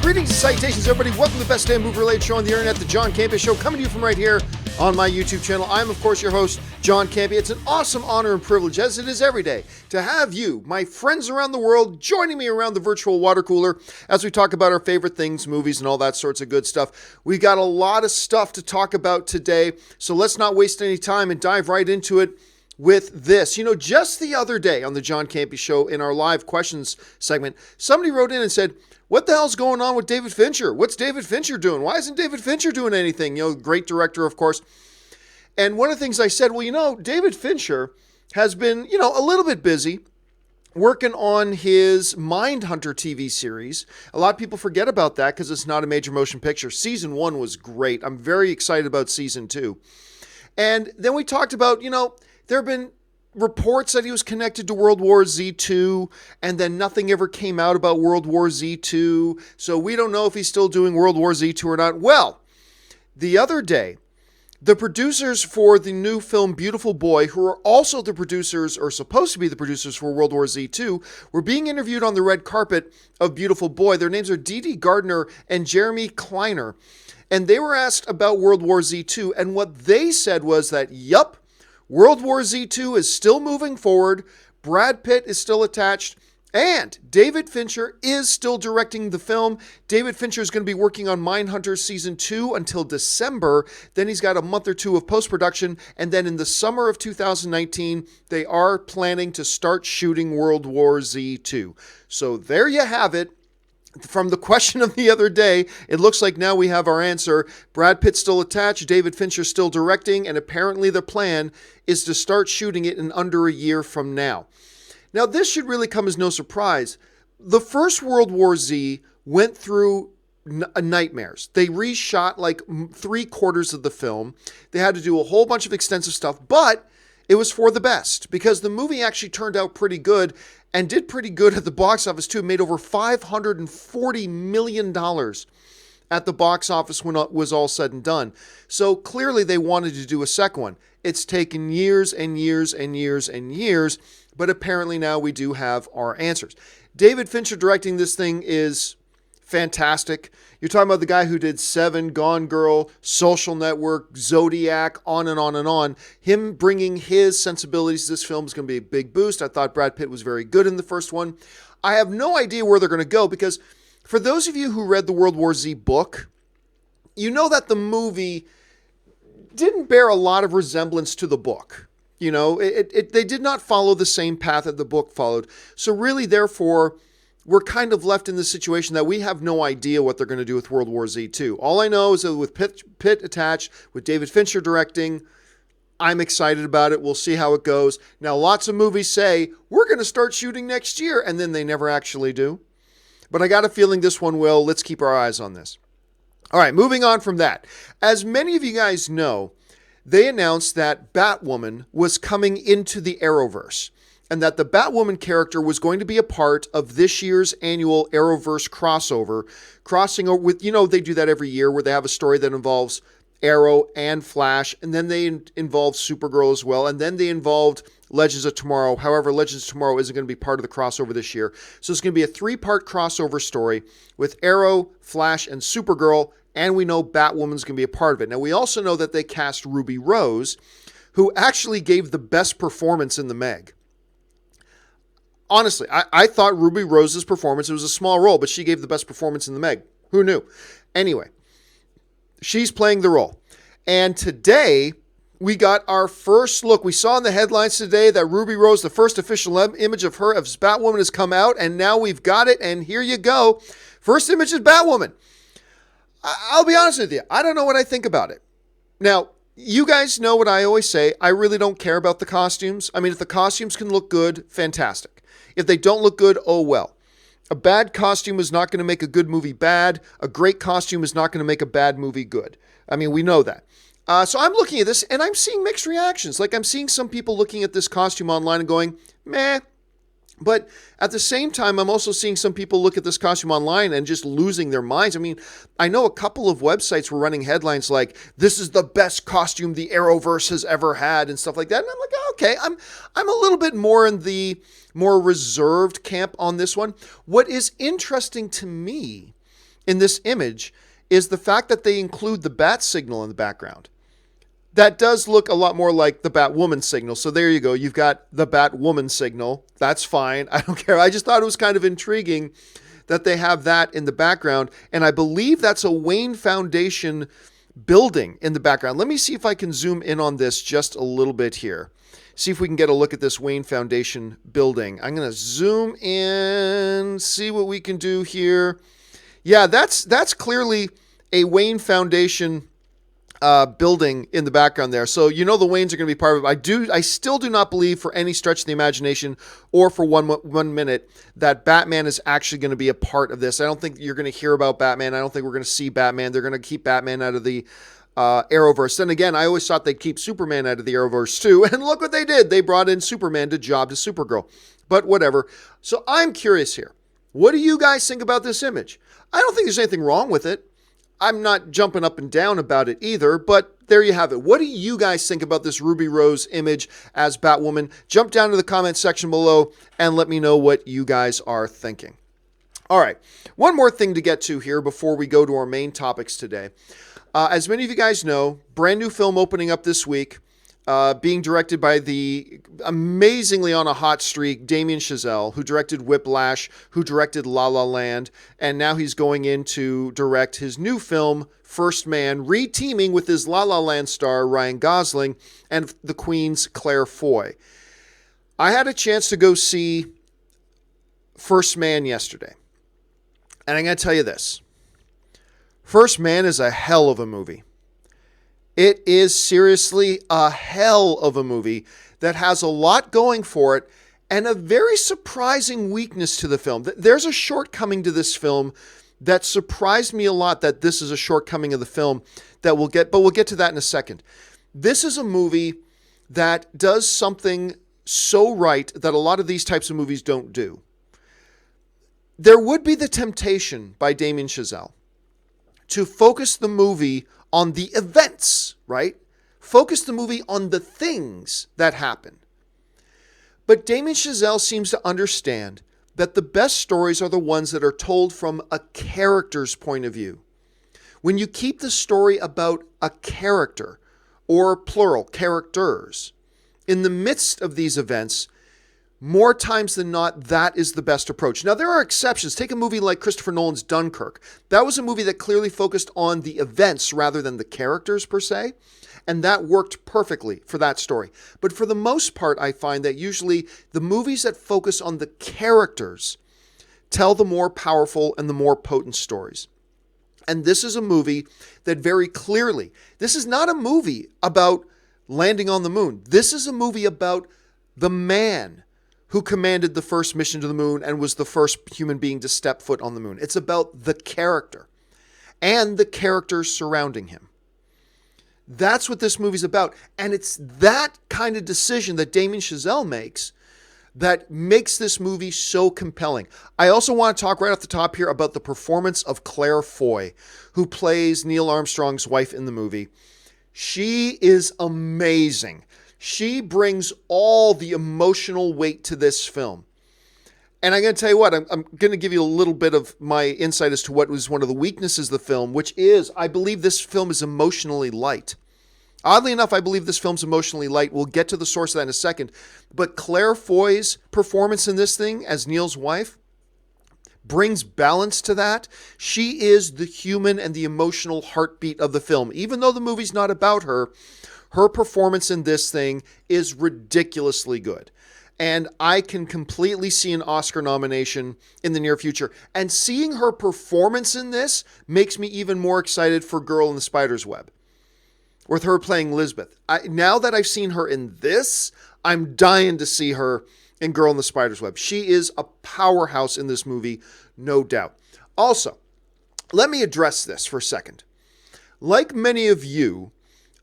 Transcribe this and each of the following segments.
Greetings and salutations, everybody. Welcome to the best damn movie-related show on the internet, the John Campea Show, coming to you from right here on my YouTube channel. I'm, of course, your host, John Campea. It's an awesome honor and privilege, as it is every day, to have you, my friends around the world, joining me around the virtual water cooler as we talk about our favorite things, movies, and all that sorts of good stuff. We got a lot of stuff to talk about today, so let's not waste any time and dive right into it with this. You know, just the other day on the John Campea Show, in our live questions segment, somebody wrote in and said, what the hell's going on with David Fincher? What's David Fincher doing? Why isn't David Fincher doing anything? You know, great director, of course. And one of the things I said, well, you know, David Fincher has been, you know, a little bit busy working on his Mindhunter TV series. A lot of people forget about that because it's not a major motion picture. Season 1 was great. I'm very excited about Season 2. And then we talked about, you know, there have been reports that he was connected to World War Z2, and then nothing ever came out about World War Z2, so we don't know if he's still doing World War Z2 or not. Well, the other day, the producers for the new film Beautiful Boy, who are also the producers, or supposed to be the producers for World War Z2, were being interviewed on the red carpet of Beautiful Boy. Their names are Dee Gardner and Jeremy Kleiner, and they were asked about World War Z2, and what they said was that, yup, World War Z2 is still moving forward, Brad Pitt is still attached, and David Fincher is still directing the film. David Fincher is going to be working on Mindhunter Season 2 until December. Then he's got a month or two of post-production, and then in the summer of 2019, they are planning to start shooting World War Z2. So there you have it. From the question of the other day, it looks like now we have our answer. Brad Pitt still attached, David Fincher still directing, and apparently the plan is to start shooting it in under a year from now. Now, this should really come as no surprise. The first World War Z went through nightmares. They reshot like 3/4 of the film. They had to do a whole bunch of extensive stuff, but it was for the best because the movie actually turned out pretty good and did pretty good at the box office too. It made over $540 million at the box office when it was all said and done. So clearly they wanted to do a second one. It's taken years and years and years and years, but apparently now we do have our answers. David Fincher directing this thing is fantastic. You're talking about the guy who did Seven, Gone Girl, Social Network, Zodiac, on and on and on. Him bringing his sensibilities to this film is going to be a big boost. I thought Brad Pitt was very good in the first one. I have no idea where they're going to go because for those of you who read the World War Z book, you know that the movie didn't bear a lot of resemblance to the book. You know, they did not follow the same path that the book followed. So really, therefore, we're kind of left in the situation that we have no idea what they're going to do with World War Z2. All I know is that with Pitt attached, with David Fincher directing, I'm excited about it. We'll see how it goes. Now, lots of movies say, we're going to start shooting next year, and then they never actually do. But I got a feeling this one will. Let's keep our eyes on this. All right, moving on from that. As many of you guys know, they announced that Batwoman was coming into the Arrowverse, and that the Batwoman character was going to be a part of this year's annual Arrowverse crossover, crossing over with, you know, they do that every year where they have a story that involves Arrow and Flash, and then they involve Supergirl as well, and then they involved Legends of Tomorrow. However, Legends of Tomorrow isn't going to be part of the crossover this year. So it's going to be a 3-part crossover story with Arrow, Flash, and Supergirl, and we know Batwoman's going to be a part of it. Now, we also know that they cast Ruby Rose, who actually gave the best performance in the Meg. Honestly, I thought Ruby Rose's performance, it was a small role, but she gave the best performance in the Meg. Who knew? Anyway, she's playing the role. And today, we got our first look. We saw in the headlines today that Ruby Rose, the first official image of her as Batwoman, has come out, and now we've got it, and here you go. First image is Batwoman. I'll be honest with you. I don't know what I think about it. Now, you guys know what I always say. I really don't care about the costumes. I mean, if the costumes can look good, fantastic. If they don't look good, oh well. A bad costume is not going to make a good movie bad. A great costume is not going to make a bad movie good. I mean, we know that. So I'm looking at this, and I'm seeing mixed reactions. Like, I'm seeing some people looking at this costume online and going, meh. But at the same time, I'm also seeing some people look at this costume online and just losing their minds. I mean, I know a couple of websites were running headlines like, this is the best costume the Arrowverse has ever had and stuff like that. And I'm like, oh, okay, I'm a little bit more in the more reserved camp on this one. What is interesting to me in this image is the fact that they include the bat signal in the background. That does look a lot more like the Batwoman signal. So there you go. You've got the Batwoman signal. That's fine. I don't care. I just thought it was kind of intriguing that they have that in the background. And I believe that's a Wayne Foundation building in the background. Let me see if I can zoom in on this just a little bit here. See if we can get a look at this Wayne Foundation building. I'm going to zoom in, see what we can do here. Yeah, that's clearly a Wayne Foundation building in the background there. So the Waynes are going to be part of it. I still do not believe for any stretch of the imagination or for one minute that Batman is actually going to be a part of this. I don't think you're going to hear about Batman. I don't think we're going to see Batman. They're going to keep Batman out of the Arrowverse. Then again, I always thought they'd keep Superman out of the Arrowverse too. And look what they did. They brought in Superman to job to Supergirl. But whatever. So I'm curious here. What do you guys think about this image? I don't think there's anything wrong with it. I'm not jumping up and down about it either, but there you have it. What do you guys think about this Ruby Rose image as Batwoman? Jump down to the comment section below and let me know what you guys are thinking. All right, one more thing to get to here before we go to our main topics today. As many of you guys know, brand new film opening up this week, being directed by the amazingly on a hot streak Damien Chazelle, who directed Whiplash, who directed La La Land, and now he's going in to direct his new film, First Man, re-teaming with his La La Land star Ryan Gosling and the Queen's Claire Foy. I had a chance to go see First Man yesterday, and I'm going to tell you this. First Man is a hell of a movie. It is seriously a hell of a movie that has a lot going for it and a very surprising weakness to the film. There's a shortcoming to this film that surprised me a lot, that this is a shortcoming of the film that we'll get to that in a second. This is a movie that does something so right that a lot of these types of movies don't do. There would be the temptation by Damien Chazelle to focus the movie on the events, right? Focus the movie on the things that happen. But Damien Chazelle seems to understand that the best stories are the ones that are told from a character's point of view. When you keep the story about a character, or plural, characters, in the midst of these events, more times than not, that is the best approach. Now, there are exceptions. Take a movie like Christopher Nolan's Dunkirk. That was a movie that clearly focused on the events rather than the characters per se, and that worked perfectly for that story. But for the most part, I find that usually the movies that focus on the characters tell the more powerful and the more potent stories. And this is a movie that very clearly, this is not a movie about landing on the moon. This is a movie about the man who commanded the first mission to the moon and was the first human being to step foot on the moon. It's about the character and the characters surrounding him. That's what this movie's about. And it's that kind of decision that Damien Chazelle makes that makes this movie so compelling. I also want to talk right off the top here about the performance of Claire Foy, who plays Neil Armstrong's wife in the movie. She is amazing. She brings all the emotional weight to this film. And I'm going to tell you what, I'm going to give you a little bit of my insight as to what was one of the weaknesses of the film, which is, I believe this film is emotionally light. Oddly enough, I believe this film's emotionally light. We'll get to the source of that in a second. But Claire Foy's performance in this thing as Neil's wife brings balance to that. She is the human and the emotional heartbeat of the film. Even though the movie's not about her, her performance in this thing is ridiculously good. And I can completely see an Oscar nomination in the near future. And seeing her performance in this makes me even more excited for Girl in the Spider's Web, with her playing Lisbeth. Now that I've seen her in this, I'm dying to see her in Girl in the Spider's Web. She is a powerhouse in this movie, no doubt. Also, let me address this for a second. Like many of you,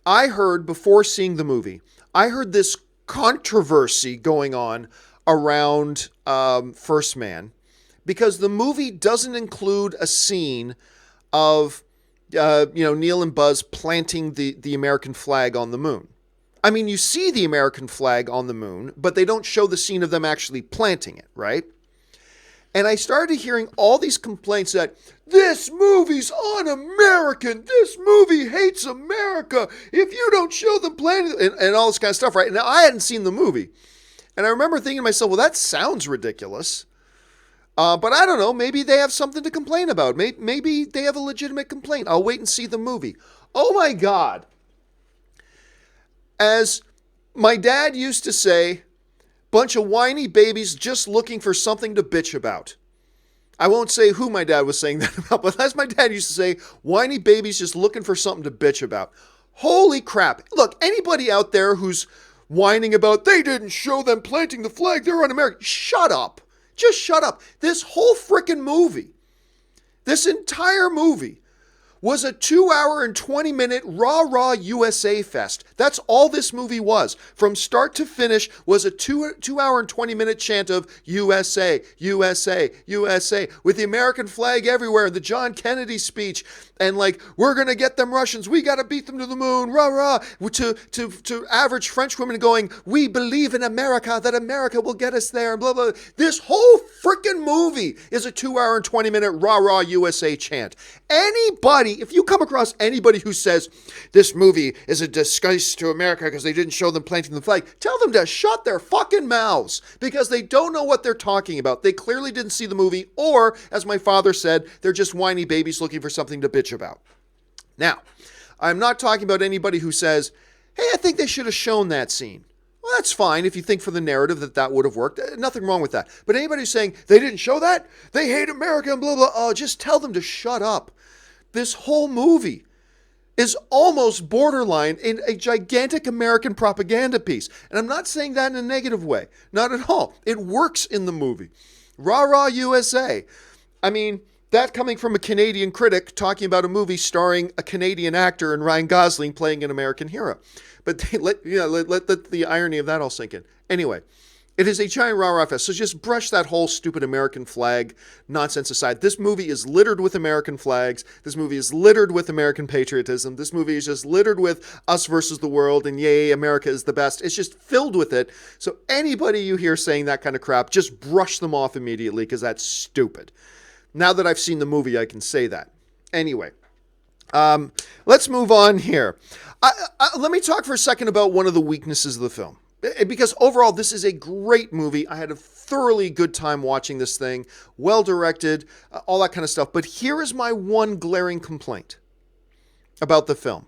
I heard before seeing the movie, I heard this controversy going on around First Man because the movie doesn't include a scene of Neil and Buzz planting the American flag on the moon. I mean, you see the American flag on the moon, but they don't show the scene of them actually planting it, right? And I started hearing all these complaints that this movie's un-American. This movie hates America. If you don't show them planting, and all this kind of stuff, right? Now, I hadn't seen the movie. And I remember thinking to myself, well, that sounds ridiculous. But I don't know. Maybe they have something to complain about. Maybe they have a legitimate complaint. I'll wait and see the movie. Oh, my God. As my dad used to say, bunch of whiny babies just looking for something to bitch about. I won't say who my dad was saying that about, but as my dad used to say, whiny babies just looking for something to bitch about. Holy crap. Look, anybody out there who's whining about they didn't show them planting the flag, they're un-American, shut up. Just shut up. This whole frickin' movie, this entire movie, was a 2-hour and 20-minute rah-rah USA fest. That's all this movie was. From start to finish was a 2-hour and 20-minute chant of USA, USA, USA, with the American flag everywhere, the John Kennedy speech, and like, we're going to get them Russians, we got to beat them to the moon, rah-rah, to average French women going, we believe in America, that America will get us there, and blah, blah. This whole freaking movie is a 2-hour and 20-minute rah-rah USA chant. Anybody, if you come across anybody who says this movie is a disgrace to America because they didn't show them planting the flag, tell them to shut their fucking mouths because they don't know what they're talking about. They clearly didn't see the movie, or, as my father said, they're just whiny babies looking for something to bitch about. Now, I'm not talking about anybody who says, hey, I think they should have shown that scene. Well, that's fine if you think for the narrative that would have worked. Nothing wrong with that. But anybody who's saying they didn't show that, they hate America and blah, blah, just tell them to shut up. This whole movie is almost borderline in a gigantic American propaganda piece. And I'm not saying that in a negative way. Not at all. It works in the movie. Rah, rah, USA. I mean, that coming from a Canadian critic talking about a movie starring a Canadian actor and Ryan Gosling playing an American hero. But let the irony of that all sink in. Anyway, it is a giant rah-rah fest. So just brush that whole stupid American flag nonsense aside. This movie is littered with American flags. This movie is littered with American patriotism. This movie is just littered with us versus the world and yay, America is the best. It's just filled with it. So anybody you hear saying that kind of crap, just brush them off immediately because that's stupid. Now that I've seen the movie, I can say that. Anyway, let's move on here. Let me talk for a second about one of the weaknesses of the film. Because overall, this is a great movie. I had a thoroughly good time watching this thing. Well directed, all that kind of stuff. But here is my one glaring complaint about the film.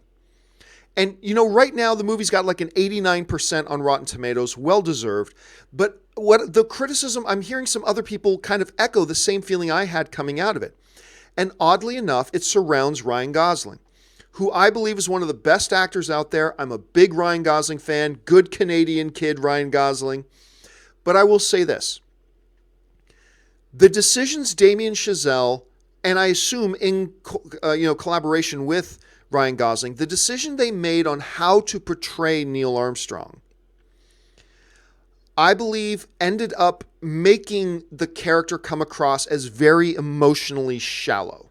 And, you know, right now the movie's got like an 89% on Rotten Tomatoes. Well deserved. But what the criticism, I'm hearing some other people kind of echo the same feeling I had coming out of it. And oddly enough, it surrounds Ryan Gosling, who I believe is one of the best actors out there. I'm a big Ryan Gosling fan, good Canadian kid Ryan Gosling. But I will say this. The decisions Damien Chazelle, and I assume in collaboration with Ryan Gosling, the decision they made on how to portray Neil Armstrong, I believe ended up making the character come across as very emotionally shallow.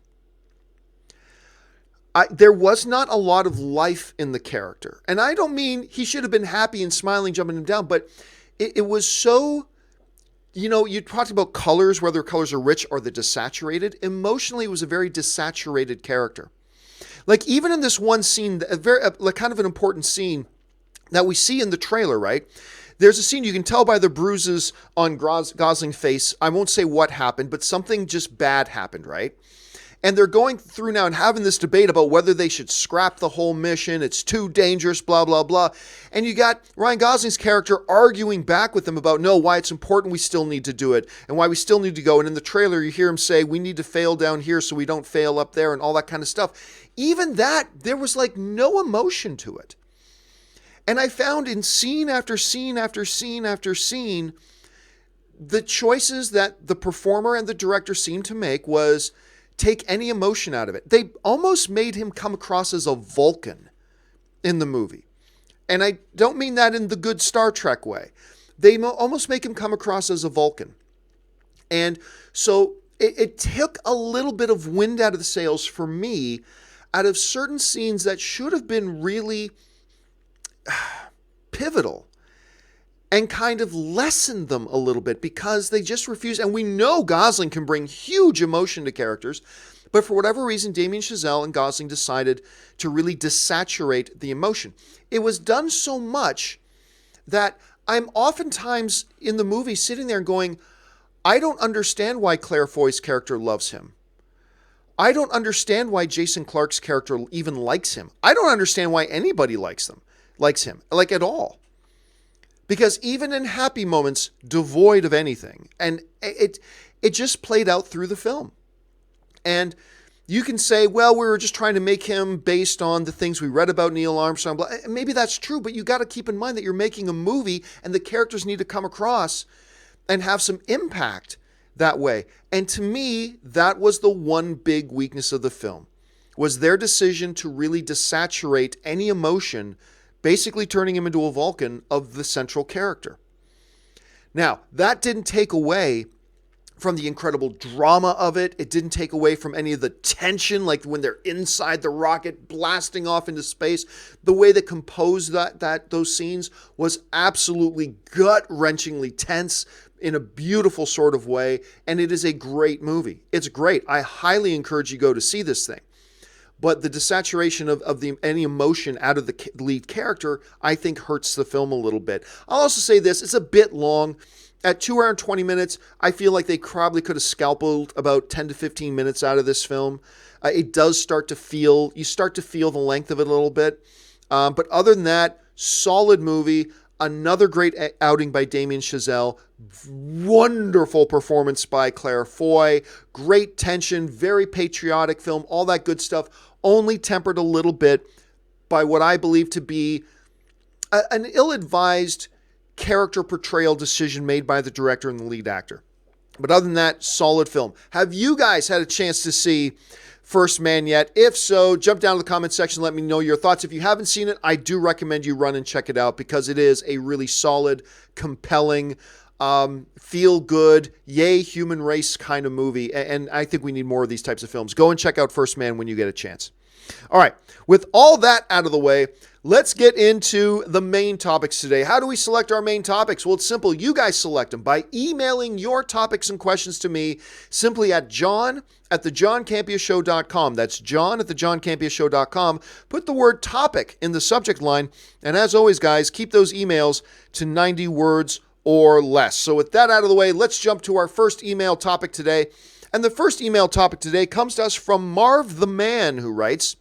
There was not a lot of life in the character. And I don't mean he should have been happy and smiling, jumping him down, but it was so, you know, you talked about colors, whether colors are rich or they're desaturated. Emotionally, it was a very desaturated character. Like even in this one scene, kind of an important scene that we see in the trailer, right? There's a scene you can tell by the bruises on Gosling's face. I won't say what happened, but something just bad happened, right? And they're going through now and having this debate about whether they should scrap the whole mission. It's too dangerous, blah, blah, blah. And you got Ryan Gosling's character arguing back with them about, no, why it's important we still need to do it and why we still need to go. And in the trailer, you hear him say, we need to fail down here so we don't fail up there and all that kind of stuff. Even that, there was like no emotion to it. And I found in scene after scene after scene after scene, the choices that the performer and the director seemed to make was take any emotion out of it. They almost made him come across as a Vulcan in the movie. And I don't mean that in the good Star Trek way. They almost make him come across as a Vulcan. And so it took a little bit of wind out of the sails for me out of certain scenes that should have been really pivotal. and kind of lessen them a little bit because they just refuse. And we know Gosling can bring huge emotion to characters, but for whatever reason, Damien Chazelle and Gosling decided to really desaturate the emotion. It was done so much that I'm oftentimes in the movie sitting there and going, I don't understand why Claire Foy's character loves him. I don't understand why Jason Clarke's character even likes him. I don't understand why anybody likes him, like at all. Because even in happy moments, devoid of anything, and it just played out through the film. And you can say, well, we were just trying to make him based on the things we read about Neil Armstrong. Maybe that's true, but you got to keep in mind that you're making a movie and the characters need to come across and have some impact that way. And to me, that was the one big weakness of the film, was their decision to really desaturate any emotion, basically turning him into a Vulcan of the central character. Now, that didn't take away from the incredible drama of it. It didn't take away from any of the tension, like when they're inside the rocket blasting off into space. The way they composed those scenes was absolutely gut-wrenchingly tense in a beautiful sort of way, and it is a great movie. It's great. I highly encourage you to go to see this thing. But the desaturation of any emotion out of the lead character, I think, hurts the film a little bit. I'll also say this, it's a bit long. At 2 hours and 20 minutes, I feel like they probably could have scalpeled about 10 to 15 minutes out of this film. It does start to feel the length of it a little bit. But other than that, solid movie. Another great outing by Damien Chazelle. Wonderful performance by Claire Foy. Great tension, very patriotic film, all that good stuff. Only tempered a little bit by what I believe to be an ill-advised character portrayal decision made by the director and the lead actor. But other than that, solid film. Have you guys had a chance to see First Man yet? If so, jump down to the comment section and let me know your thoughts. If you haven't seen it, I do recommend you run and check it out because it is a really solid, compelling, feel good, yay human race kind of movie. And I think we need more of these types of films. Go and check out First Man when you get a chance. All right, with all that out of the way, let's get into the main topics today. How do we select our main topics? Well, it's simple. You guys select them by emailing your topics and questions to me simply at john@thejohncampeashow.com. That's john@thejohncampeashow.com. Put the word topic in the subject line. And as always, guys, keep those emails to 90 words or less. So with that out of the way, let's jump to our first email topic today. And the first email topic today comes to us from Marv the Man, who writes,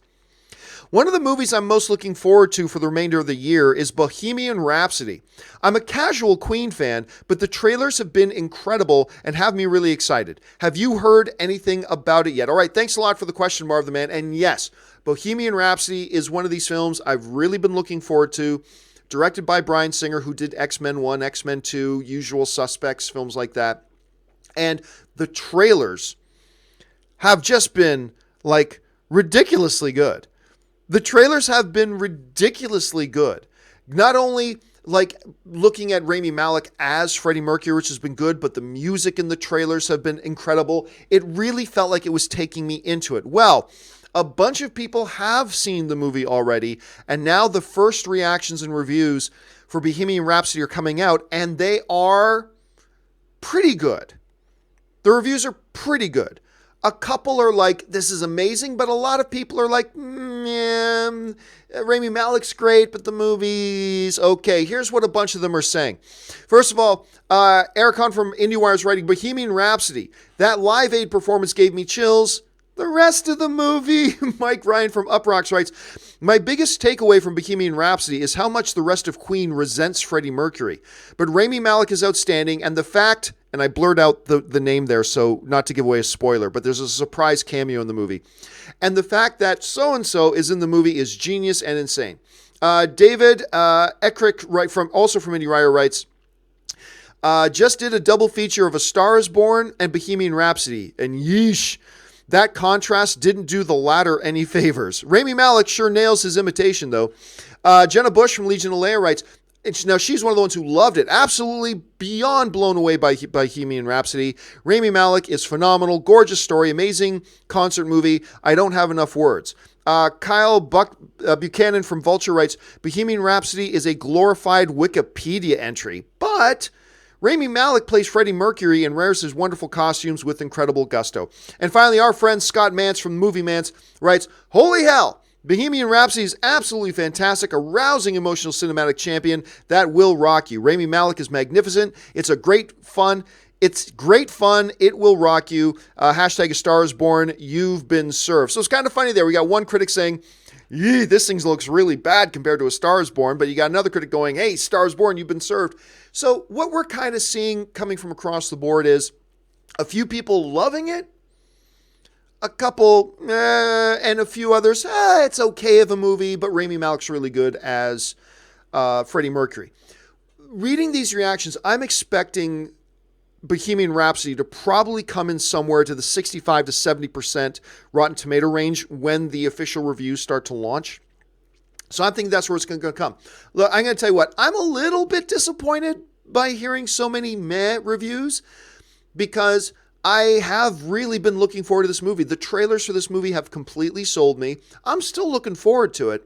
one of the movies I'm most looking forward to for the remainder of the year is Bohemian Rhapsody. I'm a casual Queen fan, but the trailers have been incredible and have me really excited. Have you heard anything about it yet? All right, thanks a lot for the question, Marv the Man. And yes, Bohemian Rhapsody is one of these films I've really been looking forward to. Directed by Bryan Singer, who did X-Men 1, X-Men 2, Usual Suspects, films like that. And the trailers have just been, like, ridiculously good. The trailers have been ridiculously good. Not only like looking at Rami Malek as Freddie Mercury, which has been good, but the music in the trailers have been incredible. It really felt like it was taking me into it. Well, a bunch of people have seen the movie already, and now the first reactions and reviews for Bohemian Rhapsody are coming out, and they are pretty good. The reviews are pretty good. A couple are like, this is amazing, but a lot of people are like, Rami Malek's great, but the movie's okay. Here's what a bunch of them are saying. First of all, Eric Hahn from IndieWire is writing, Bohemian Rhapsody. That Live Aid performance gave me chills. The rest of the movie, Mike Ryan from Uprocks writes, my biggest takeaway from Bohemian Rhapsody is how much the rest of Queen resents Freddie Mercury. But Rami Malek is outstanding, and the fact, and I blurred out the name there, so not to give away a spoiler, but there's a surprise cameo in the movie. And the fact that so-and-so is in the movie is genius and insane. David Eckrick, also from IndieWire, writes, just did a double feature of A Star is Born and Bohemian Rhapsody, and yeesh. That contrast didn't do the latter any favors. Rami Malek sure nails his imitation, though. Jenna Bush from Legion of Leia writes, now she's one of the ones who loved it. Absolutely beyond blown away by Bohemian Rhapsody. Rami Malek is phenomenal. Gorgeous story. Amazing concert movie. I don't have enough words. Kyle Buchanan from Vulture writes, Bohemian Rhapsody is a glorified Wikipedia entry. But but Rami Malek plays Freddie Mercury and wears his wonderful costumes with incredible gusto. And finally, our friend Scott Mance from Movie Mance writes, holy hell! Bohemian Rhapsody is absolutely fantastic, a rousing emotional cinematic champion that will rock you. Rami Malek is magnificent. It's great fun. It will rock you. Hashtag A Star is Born. You've been served. So it's kind of funny there. We got one critic saying, yee, this thing looks really bad compared to A Star is Born. But you got another critic going, hey, Star is Born, you've been served. So what we're kind of seeing coming from across the board is a few people loving it, a couple, and a few others, it's okay of a movie, but Rami Malek's really good as Freddie Mercury. Reading these reactions, I'm expecting Bohemian Rhapsody to probably come in somewhere to the 65 to 70% Rotten Tomato range when the official reviews start to launch. So I'm thinking that's where it's going to come. Look, I'm going to tell you what, I'm a little bit disappointed by hearing so many meh reviews because I have really been looking forward to this movie. The trailers for this movie have completely sold me. I'm still looking forward to it.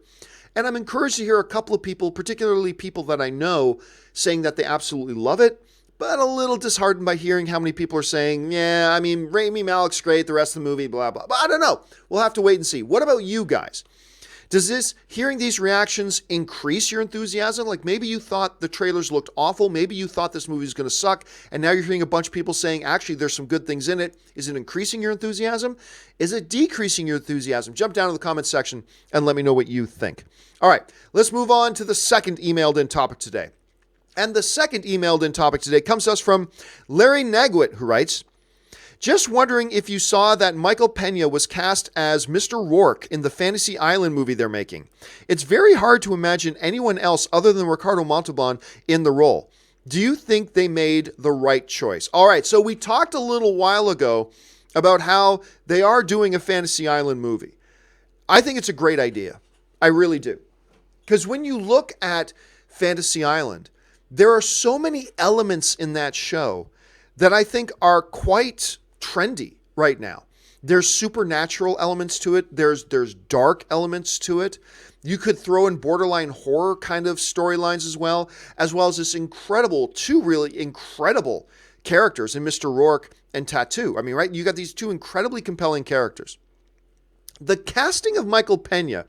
And I'm encouraged to hear a couple of people, particularly people that I know, saying that they absolutely love it, but a little disheartened by hearing how many people are saying, yeah, I mean, Rami Malek's great, the rest of the movie, blah, blah. But I don't know. We'll have to wait and see. What about you guys? Does hearing these reactions increase your enthusiasm? Like maybe you thought the trailers looked awful. Maybe you thought this movie was going to suck. And now you're hearing a bunch of people saying, actually, there's some good things in it. Is it increasing your enthusiasm? Is it decreasing your enthusiasm? Jump down in the comments section and let me know what you think. All right, let's move on to the second emailed in topic today. And the second emailed in topic today comes to us from Larry Nagwit, who writes, just wondering if you saw that Michael Pena was cast as Mr. Rourke in the Fantasy Island movie they're making. It's very hard to imagine anyone else other than Ricardo Montalban in the role. Do you think they made the right choice? All right, so we talked a little while ago about how they are doing a Fantasy Island movie. I think it's a great idea. I really do. Because when you look at Fantasy Island, there are so many elements in that show that I think are quite trendy right now. There's supernatural elements to it. There's dark elements to it. You could throw in borderline horror kind of storylines as well as this two really incredible characters in Mr. Rourke and Tattoo. I mean, right? You got these two incredibly compelling characters. The casting of Michael Pena,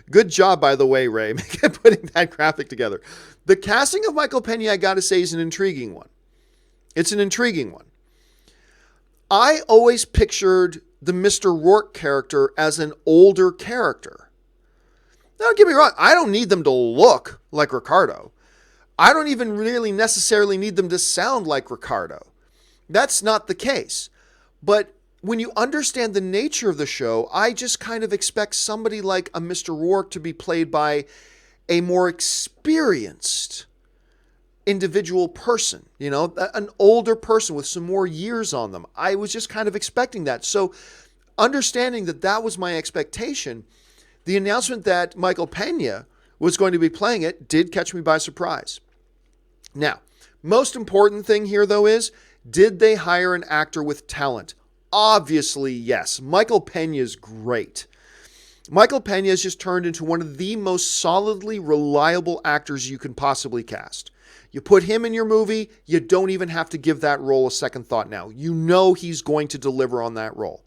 good job, by the way, Ray, putting that graphic together. The casting of Michael Pena, I got to say, is an intriguing one. It's an intriguing one. I always pictured the Mr. Rourke character as an older character. Now, don't get me wrong, I don't need them to look like Ricardo. I don't even really necessarily need them to sound like Ricardo. That's not the case. But when you understand the nature of the show, I just kind of expect somebody like a Mr. Rourke to be played by a more experienced individual person, an older person with some more years on them. I was just kind of expecting that. So understanding that was my expectation, the announcement that Michael Pena was going to be playing it did catch me by surprise. Now, most important thing here, though, is did they hire an actor with talent? Obviously, yes. Michael Pena is great. Michael Pena has just turned into one of the most solidly reliable actors you can possibly cast. You put him in your movie, you don't even have to give that role a second thought now. You know he's going to deliver on that role.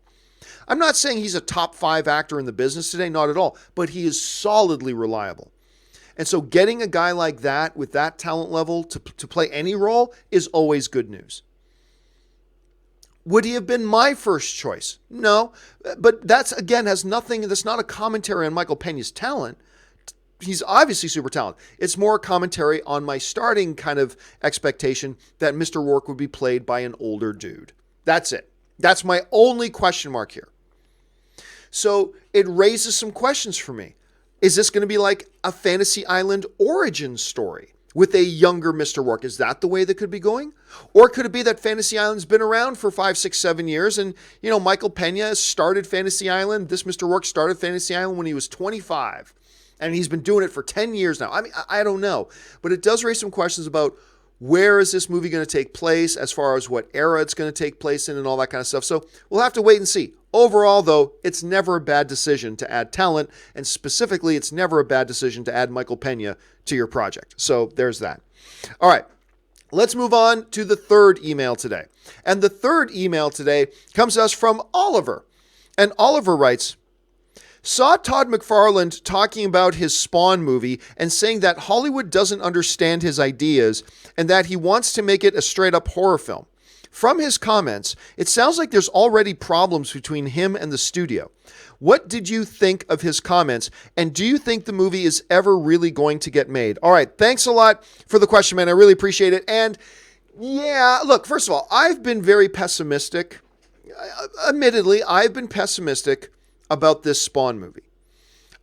I'm not saying he's a top 5 actor in the business today, not at all, but he is solidly reliable. And so getting a guy like that with that talent level to play any role is always good news. Would he have been my first choice? No, but that's not a commentary on Michael Pena's talent. He's obviously super talented. It's more a commentary on my starting kind of expectation that Mr. Rourke would be played by an older dude. That's it. That's my only question mark here. So it raises some questions for me. Is this going to be like a Fantasy Island origin story with a younger Mr. Rourke? Is that the way that could be going? Or could it be that Fantasy Island's been around for 5, 6, 7 years and, Michael Pena started Fantasy Island. This Mr. Rourke started Fantasy Island when he was 25. And he's been doing it for 10 years now. I mean, I don't know. But it does raise some questions about where is this movie going to take place as far as what era it's going to take place in and all that kind of stuff. So we'll have to wait and see. Overall, though, it's never a bad decision to add talent. And specifically, it's never a bad decision to add Michael Pena to your project. So there's that. All right. Let's move on to the third email today. And the third email today comes to us from Oliver. And Oliver writes, saw Todd McFarlane talking about his Spawn movie and saying that Hollywood doesn't understand his ideas and that he wants to make it a straight-up horror film. From his comments, it sounds like there's already problems between him and the studio. What did you think of his comments? And do you think the movie is ever really going to get made? All right, thanks a lot for the question, man. I really appreciate it. And yeah, look, first of all, I've been very pessimistic. Admittedly, I've been pessimistic about this Spawn movie.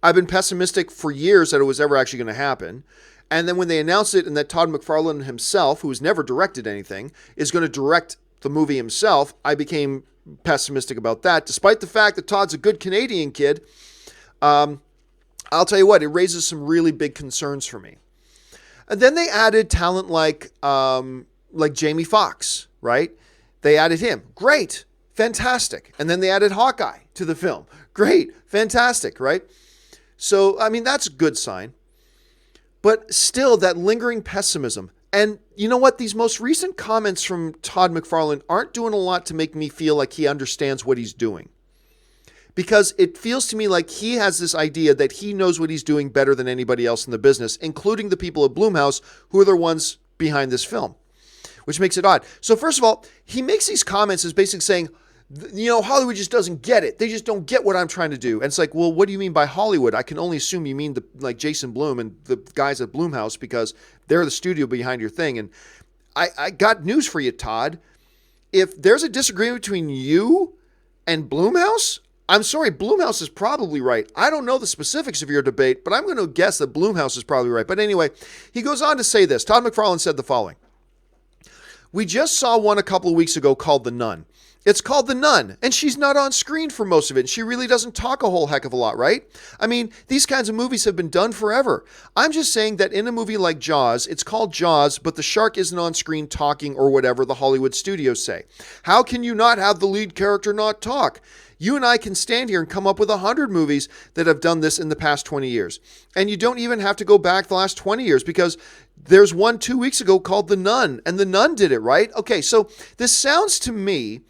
I've been pessimistic for years that it was ever actually going to happen. And then when they announced it and that Todd McFarlane himself, who has never directed anything, is going to direct the movie himself, I became pessimistic about that. Despite the fact that Todd's a good Canadian kid, I'll tell you what, it raises some really big concerns for me. And then they added talent like Jamie Foxx, right? They added him. Great. Fantastic. And then they added Hawkeye to the film. Great. Fantastic, right? So, I mean, that's a good sign. But still, that lingering pessimism. And you know what? These most recent comments from Todd McFarlane aren't doing a lot to make me feel like he understands what he's doing. Because it feels to me like he has this idea that he knows what he's doing better than anybody else in the business, including the people at Blumhouse, who are the ones behind this film, which makes it odd. So first of all, he makes these comments as basically saying, you know, Hollywood just doesn't get it. They just don't get what I'm trying to do. And it's like, well, what do you mean by Hollywood? I can only assume you mean like Jason Blum and the guys at Blumhouse, because they're the studio behind your thing. And I got news for you, Todd. If there's a disagreement between you and Blumhouse, I'm sorry, Blumhouse is probably right. I don't know the specifics of your debate, but I'm going to guess that Blumhouse is probably right. But anyway, he goes on to say this. Todd McFarlane said the following. We just saw one a couple of weeks ago called The Nun. It's called The Nun, and she's not on screen for most of it. She really doesn't talk a whole heck of a lot, right? I mean, these kinds of movies have been done forever. I'm just saying that in a movie like Jaws, it's called Jaws, but the shark isn't on screen talking or whatever the Hollywood studios say. How can you not have the lead character not talk? You and I can stand here and come up with 100 movies that have done this in the past 20 years. And you don't even have to go back the last 20 years, because there's one 2 weeks ago called The Nun, and The Nun did it, right? Okay, so this sounds to me,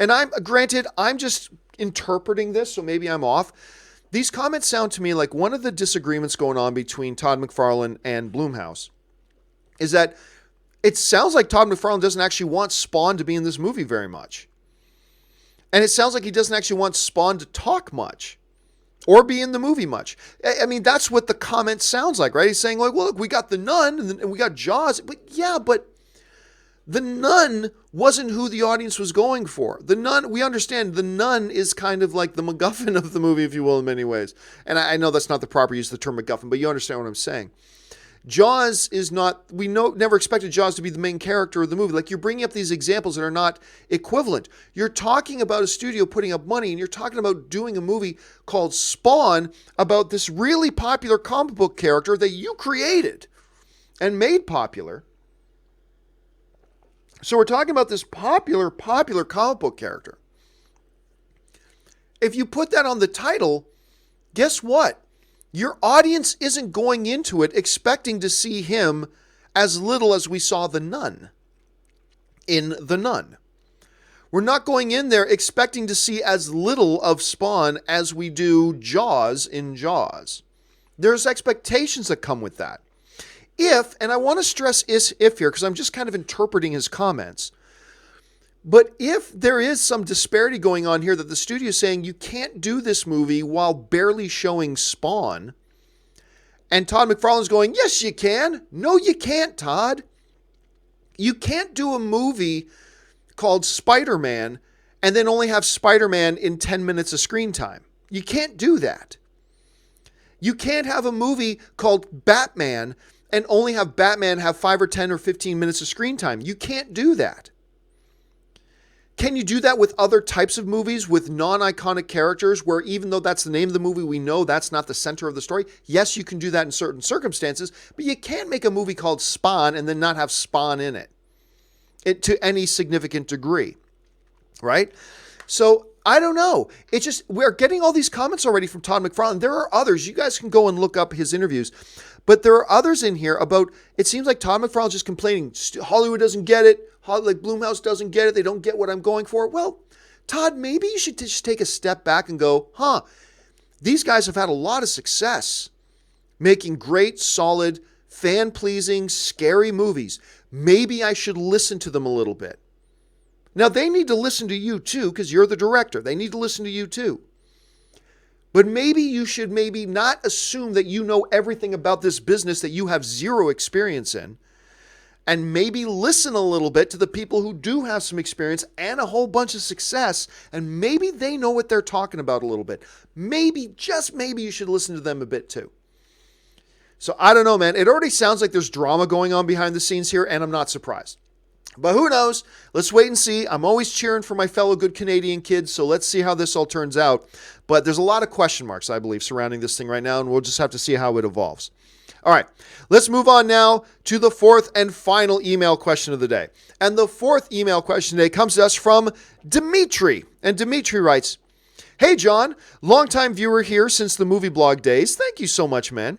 and I'm just interpreting this, so maybe I'm off. These comments sound to me like one of the disagreements going on between Todd McFarlane and Blumhouse is that it sounds like Todd McFarlane doesn't actually want Spawn to be in this movie very much. And it sounds like he doesn't actually want Spawn to talk much or be in the movie much. I mean, that's what the comment sounds like, right? He's saying, like, well, look, we got The Nun and we got Jaws. But yeah, but The Nun wasn't who the audience was going for. The Nun, we understand The Nun is kind of like the MacGuffin of the movie, if you will, in many ways. And I know that's not the proper use of the term MacGuffin, but you understand what I'm saying. Jaws is not, never expected Jaws to be the main character of the movie. Like, you're bringing up these examples that are not equivalent. You're talking about a studio putting up money, and you're talking about doing a movie called Spawn about this really popular comic book character that you created and made popular. So we're talking about this popular comic book character. If you put that on the title, guess what? Your audience isn't going into it expecting to see him as little as we saw The Nun in The Nun. We're not going in there expecting to see as little of Spawn as we do Jaws in Jaws. There's expectations that come with that. If, and I want to stress if here, because I'm just kind of interpreting his comments, but if there is some disparity going on here that the studio is saying you can't do this movie while barely showing Spawn, and Todd McFarlane's going, yes, you can. No, you can't, Todd. You can't do a movie called SpiderMan and then only have SpiderMan in 10 minutes of screen time. You can't do that. You can't have a movie called Batman and only have Batman have 5 or 10 or 15 minutes of screen time. You can't do that. Can you do that with other types of movies with non-iconic characters where even though that's the name of the movie, we know that's not the center of the story? Yes, you can do that in certain circumstances, but you can't make a movie called Spawn and then not have Spawn in it to any significant degree, right? So I don't know. It's just, we're getting all these comments already from Todd McFarlane. There are others. You guys can go and look up his interviews. But there are others in here about, it seems like Todd McFarlane's just complaining, Hollywood doesn't get it, like Blumhouse doesn't get it, they don't get what I'm going for. Well, Todd, maybe you should just take a step back and go, these guys have had a lot of success making great, solid, fan-pleasing, scary movies. Maybe I should listen to them a little bit. Now, they need to listen to you too, because you're the director. They need to listen to you too. But maybe you should not assume that you know everything about this business that you have zero experience in, and maybe listen a little bit to the people who do have some experience and a whole bunch of success, and maybe they know what they're talking about a little bit. Maybe, just maybe, you should listen to them a bit too. So I don't know, man. It already sounds like there's drama going on behind the scenes here, and I'm not surprised. But who knows? Let's wait and see. I'm always cheering for my fellow good Canadian kids, so let's see how this all turns out. But there's a lot of question marks, I believe, surrounding this thing right now, and we'll just have to see how it evolves. All right, let's move on now to the fourth and final email question of the day. And the fourth email question today comes to us from Dimitri. And Dimitri writes, "Hey, John, longtime viewer here since the movie blog days. Thank you so much, man.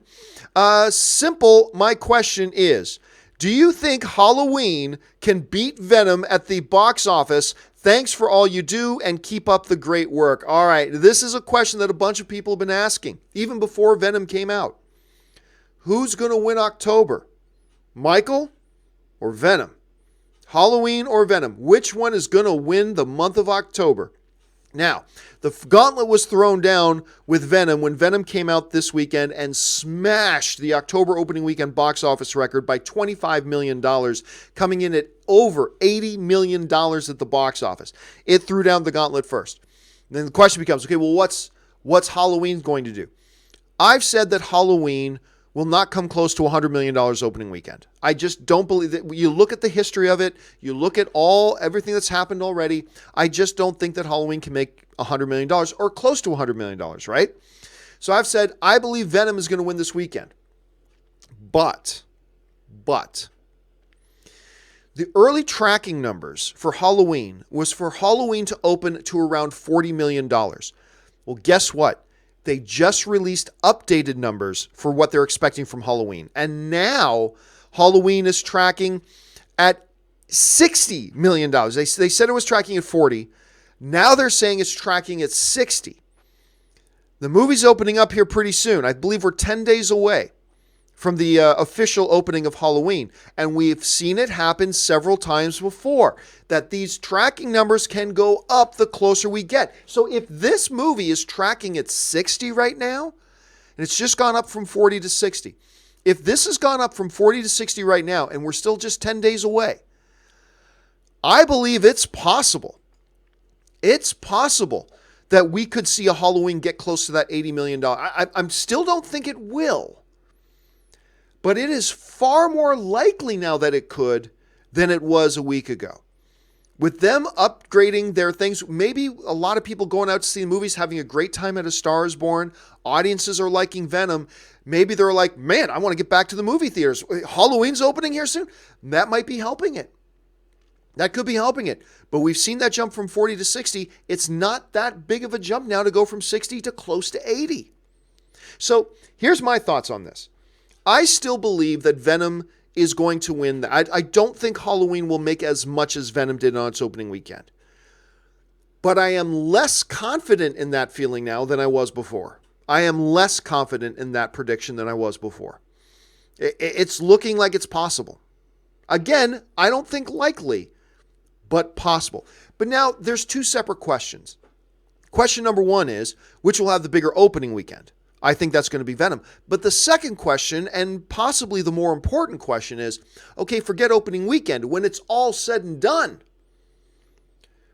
Simple, my question is, do you think Halloween can beat Venom at the box office? Thanks for all you do and keep up the great work." All right, this is a question that a bunch of people have been asking, even before Venom came out. Who's going to win October? Michael or Venom? Halloween or Venom? Which one is going to win the month of October? Now, the gauntlet was thrown down with Venom when Venom came out this weekend and smashed the October opening weekend box office record by $25 million, coming in at over $80 million at the box office. It threw down the gauntlet first. Then the question becomes, okay, well, what's Halloween going to do? I've said that Halloween will not come close to $100 million opening weekend. I just don't believe that. You look at the history of it, you look at everything that's happened already, I just don't think that Halloween can make $100 million or close to $100 million, right? So I've said, I believe Venom is going to win this weekend. But, the early tracking numbers for Halloween was for Halloween to open to around $40 million. Well, guess what? They just released updated numbers for what they're expecting from Halloween. And now Halloween is tracking at $60 million. They said it was tracking at 40. Now they're saying it's tracking at 60. The movie's opening up here pretty soon. I believe we're 10 days away from the official opening of Halloween. And we've seen it happen several times before, that these tracking numbers can go up the closer we get. So if this movie is tracking at 60 right now, and it's just gone up from 40 to 60, if this has gone up from 40 to 60 right now, and we're still just 10 days away, I believe it's possible. It's possible that we could see a Halloween get close to that $80 million. I still don't think it will. But it is far more likely now that it could than it was a week ago. With them upgrading their things, maybe a lot of people going out to see the movies, having a great time at A Star is Born. Audiences are liking Venom. Maybe they're like, man, I want to get back to the movie theaters. Halloween's opening here soon. That might be helping it. That could be helping it. But we've seen that jump from 40 to 60. It's not that big of a jump now to go from 60 to close to 80. So here's my thoughts on this. I still believe that Venom is going to win. I don't think Halloween will make as much as Venom did on its opening weekend. But I am less confident in that feeling now than I was before. I am less confident in that prediction than I was before. It's looking like it's possible. Again, I don't think likely, but possible. But now there's two separate questions. Question number one is, which will have the bigger opening weekend? I think that's going to be Venom. But the second question, and possibly the more important question, is, okay, forget opening weekend. When it's all said and done,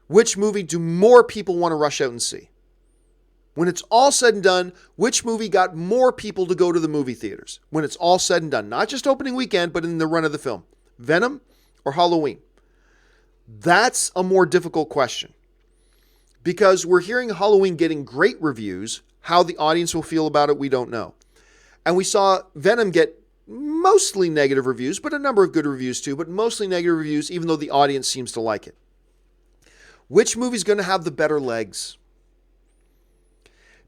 which movie do more people want to rush out and see? When it's all said and done, which movie got more people to go to the movie theaters? When it's all said and done, not just opening weekend, but in the run of the film. Venom or Halloween? That's a more difficult question. Because we're hearing Halloween getting great reviews. How the audience will feel about it, we don't know. And we saw Venom get mostly negative reviews, but a number of good reviews too, but mostly negative reviews, even though the audience seems to like it. Which movie's going to have the better legs?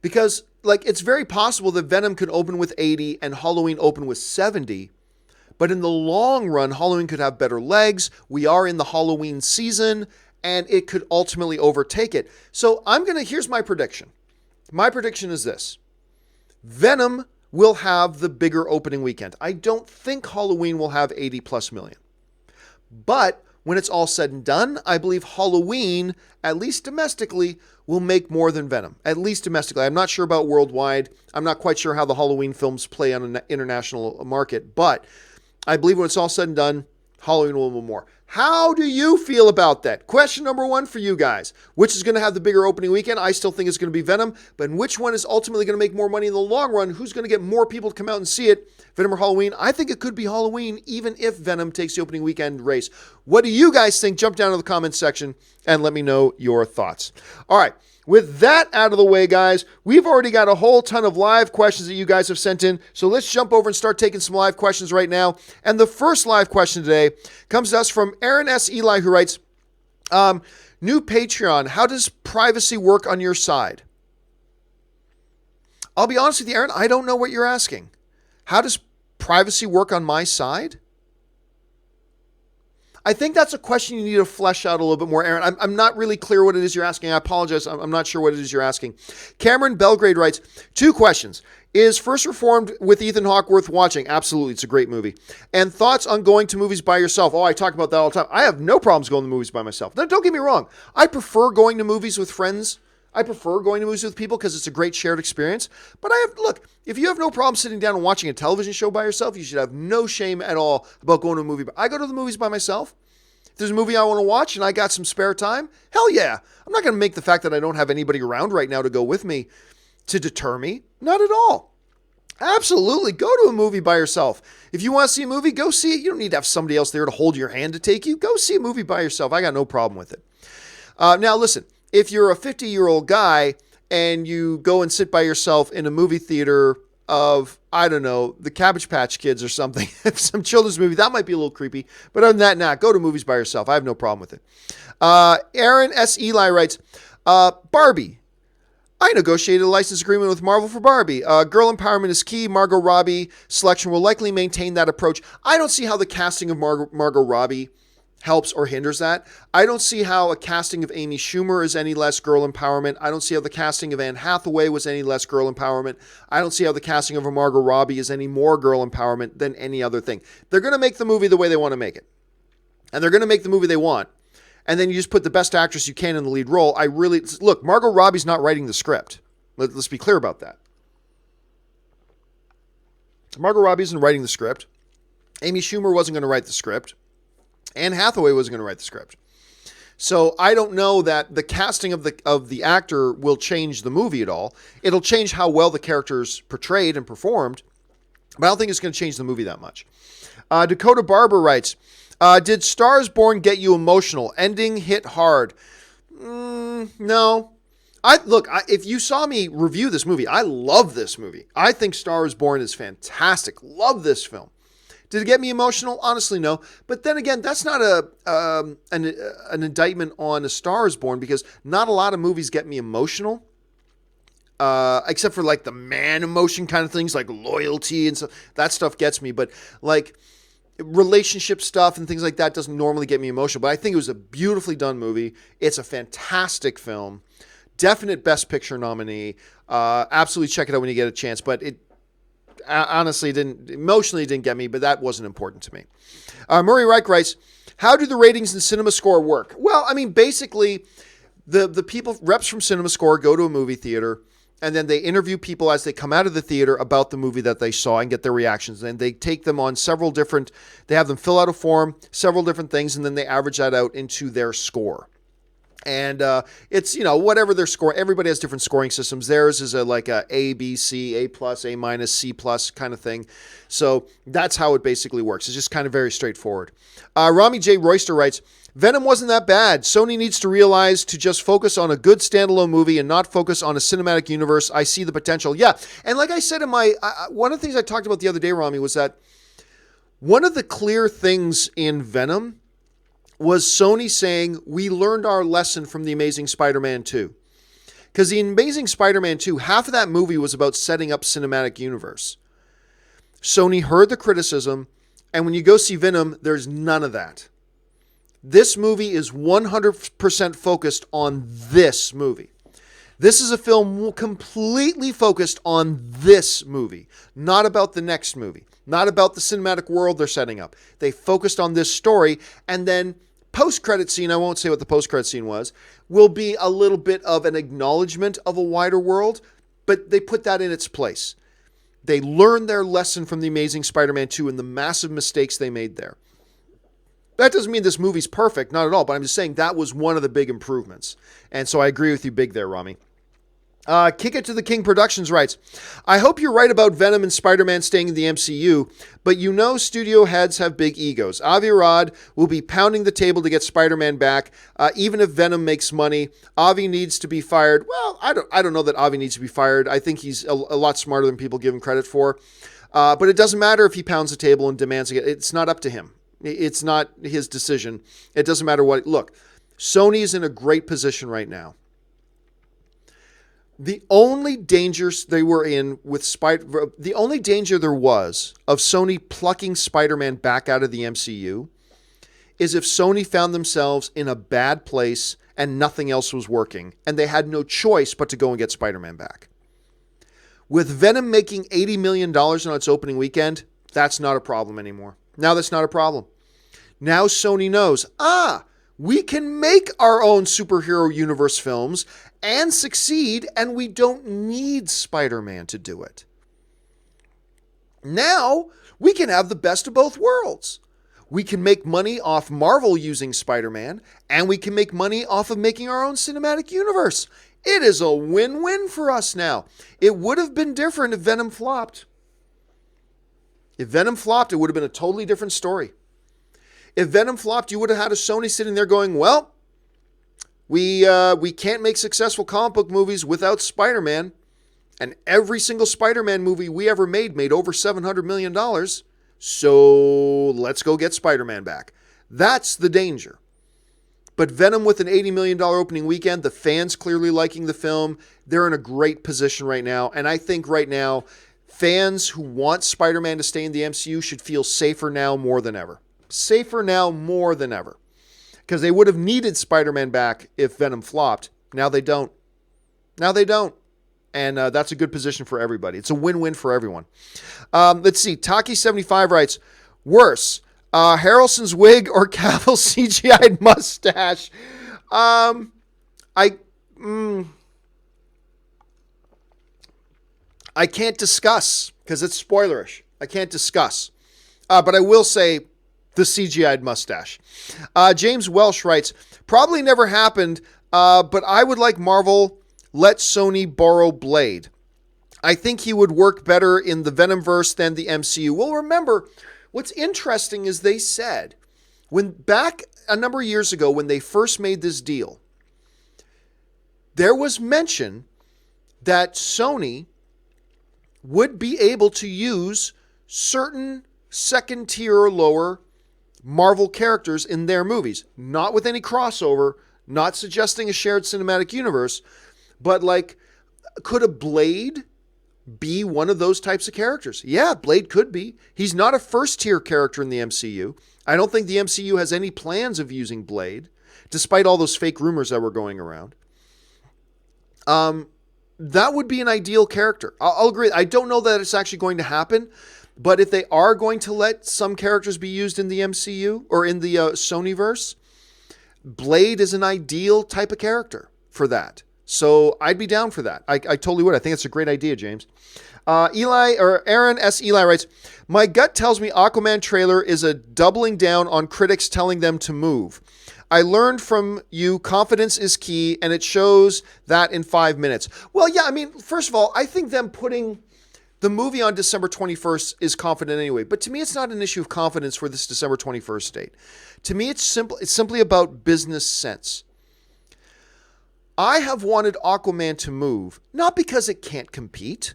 Because, like, it's very possible that Venom could open with 80 and Halloween open with 70. But in the long run, Halloween could have better legs. We are in the Halloween season, and it could ultimately overtake it. So here's my prediction. My prediction is this. Venom will have the bigger opening weekend. I don't think Halloween will have 80 plus million. But when it's all said and done, I believe Halloween, at least domestically, will make more than Venom. At least domestically. I'm not sure about worldwide. I'm not quite sure how the Halloween films play on an international market. But I believe when it's all said and done, Halloween will be more. How do you feel about that? Question number one for you guys. Which is going to have the bigger opening weekend? I still think it's going to be Venom. But which one is ultimately going to make more money in the long run? Who's going to get more people to come out and see it? Venom or Halloween? I think it could be Halloween, even if Venom takes the opening weekend race. What do you guys think? Jump down to the comments section and let me know your thoughts. All right. With that out of the way, guys, we've already got a whole ton of live questions that you guys have sent in. So let's jump over and start taking some live questions right now. And the first live question today comes to us from Aaron S. Eli, who writes, new Patreon, how does privacy work on your side? I'll be honest with you, Aaron, I don't know what you're asking. How does privacy work on my side? I think that's a question you need to flesh out a little bit more, Aaron. I'm not really clear what it is you're asking. I apologize. I'm not sure what it is you're asking. Cameron Belgrade writes, 2 questions. Is First Reformed with Ethan Hawke worth watching? Absolutely. It's a great movie. And thoughts on going to movies by yourself? Oh, I talk about that all the time. I have no problems going to movies by myself. Now, don't get me wrong. I prefer going to movies with friends. I prefer going to movies with people because it's a great shared experience. But look, if you have no problem sitting down and watching a television show by yourself, you should have no shame at all about going to a movie. I go to the movies by myself. If there's a movie I want to watch and I got some spare time, hell yeah. I'm not going to make the fact that I don't have anybody around right now to go with me to deter me. Not at all. Absolutely. Go to a movie by yourself. If you want to see a movie, go see it. You don't need to have somebody else there to hold your hand to take you. Go see a movie by yourself. I got no problem with it. Now, listen. If you're a 50-year-old guy and you go and sit by yourself in a movie theater of, I don't know, the Cabbage Patch Kids or something, some children's movie, that might be a little creepy. But other than that, go to movies by yourself. I have no problem with it. Aaron S. Eli writes, Barbie. I negotiated a license agreement with Marvel for Barbie. Girl empowerment is key. Margot Robbie selection will likely maintain that approach. I don't see how the casting of Margot Robbie helps or hinders that. I don't see how a casting of Amy Schumer is any less girl empowerment. I don't see how the casting of Anne Hathaway was any less girl empowerment. I don't see how the casting of a Margot Robbie is any more girl empowerment than any other thing. They're going to make the movie the way they want to make it. And they're going to make the movie they want. And then you just put the best actress you can in the lead role. Look, Margot Robbie's not writing the script. Let's be clear about that. Margot Robbie isn't writing the script. Amy Schumer wasn't going to write the script. Anne Hathaway wasn't going to write the script. So I don't know that the casting of the actor will change the movie at all. It'll change how well the character's portrayed and performed, but I don't think it's going to change the movie that much. Dakota Barber writes, did Stars Born get you emotional? Ending hit hard. No. If you saw me review this movie, I love this movie. I think Stars Born is fantastic. Love this film. Did it get me emotional? Honestly, no. But then again, that's not an indictment on A Star Is Born, because not a lot of movies get me emotional, except for like the man emotion kind of things, like loyalty and stuff. That stuff gets me. But like relationship stuff and things like that doesn't normally get me emotional. But I think it was a beautifully done movie. It's a fantastic film. Definite Best Picture nominee. Absolutely check it out when you get a chance. But it honestly emotionally didn't get me, but that wasn't important to me. Murray Reich writes, how do the ratings in CinemaScore work? Well, I mean, basically the reps from CinemaScore go to a movie theater and then they interview people as they come out of the theater about the movie that they saw and get their reactions. And they take them on they have them fill out a form, several different things, and then they average that out into their score. And it's, whatever their score, everybody has different scoring systems. Theirs is a A, B, C, A+, A-, C+ kind of thing. So that's how it basically works. It's just kind of very straightforward. Rami J. Royster writes, Venom wasn't that bad. Sony needs to realize to just focus on a good standalone movie and not focus on a cinematic universe. I see the potential. Yeah. And like I said in one of the things I talked about the other day, Rami, was that one of the clear things in Venom was Sony saying, we learned our lesson from The Amazing Spider-Man 2. Because the Amazing Spider-Man 2, half of that movie was about setting up cinematic universe. Sony heard the criticism, and when you go see Venom, there's none of that. This movie is 100% focused on this movie. This is a film completely focused on this movie, not about the next movie, not about the cinematic world they're setting up. They focused on this story, and then post-credit scene, I won't say what the post-credit scene was, will be a little bit of an acknowledgement of a wider world, but they put that in its place. They learned their lesson from The Amazing Spider-Man 2 and the massive mistakes they made there. That doesn't mean this movie's perfect, not at all, but I'm just saying that was one of the big improvements. And so I agree with you big there, Rami. Kick It to the King Productions writes, I hope you're right about Venom and Spider-Man staying in the MCU, but you know studio heads have big egos. Avi Arad will be pounding the table to get Spider-Man back, even if Venom makes money. Avi needs to be fired. Well, I don't know that Avi needs to be fired. I think he's a lot smarter than people give him credit for. But it doesn't matter if he pounds the table and demands it. It's not up to him. It's not his decision. It doesn't matter what. Look, Sony is in a great position right now. The only dangers they were in with the only danger there was of Sony plucking Spider-Man back out of the MCU is if Sony found themselves in a bad place and nothing else was working, and they had no choice but to go and get Spider-Man back. With Venom making $80 million on its opening weekend, that's not a problem anymore. Now that's not a problem. Now Sony knows, we can make our own superhero universe films and succeed, and we don't need Spider-Man to do it. Now we can have the best of both worlds. We can make money off Marvel using Spider-Man, and we can make money off of making our own cinematic universe. It is a win-win for us now. It would have been different if Venom flopped. If Venom flopped, it would have been a totally different story. If Venom flopped, you would have had a Sony sitting there going, well, we can't make successful comic book movies without Spider-Man. And every single Spider-Man movie we ever made over $700 million. So let's go get Spider-Man back. That's the danger. But Venom with an $80 million opening weekend, the fans clearly liking the film, they're in a great position right now. And I think right now, fans who want Spider-Man to stay in the MCU should feel safer now more than ever. Safer now more than ever. Because they would have needed Spider-Man back if Venom flopped. Now they don't. Now they don't. And that's a good position for everybody. It's a win-win for everyone. Let's see. Taki75 writes, worse, Harrelson's wig or Cavill's CGI'd mustache? I can't discuss because it's spoilerish. I can't discuss. But I will say the CGI'd mustache. James Welsh writes, probably never happened, but I would like Marvel let Sony borrow Blade. I think he would work better in the Venomverse than the MCU. Well, remember, what's interesting is they said, when back a number of years ago when they first made this deal, there was mention that Sony would be able to use certain second tier or lower Marvel characters in their movies. Not with any crossover, not suggesting a shared cinematic universe, but like, could a Blade be one of those types of characters? Yeah, Blade could be. He's not a first tier character in the MCU. I don't think the MCU has any plans of using Blade, despite all those fake rumors that were going around. That would be an ideal character. I'll agree. I don't know that it's actually going to happen, but if they are going to let some characters be used in the MCU or in the Sonyverse, Blade is an ideal type of character for that. So I'd be down for that. I totally would. I think it's a great idea, James. Aaron S. Eli writes, my gut tells me Aquaman trailer is a doubling down on critics telling them to move. I learned from you confidence is key, and it shows that in 5 minutes. Well, yeah, I mean, first of all, I think them putting the movie on December 21st is confident anyway. But to me, it's not an issue of confidence for this December 21st date. To me, it's simply about business sense. I have wanted Aquaman to move, not because it can't compete,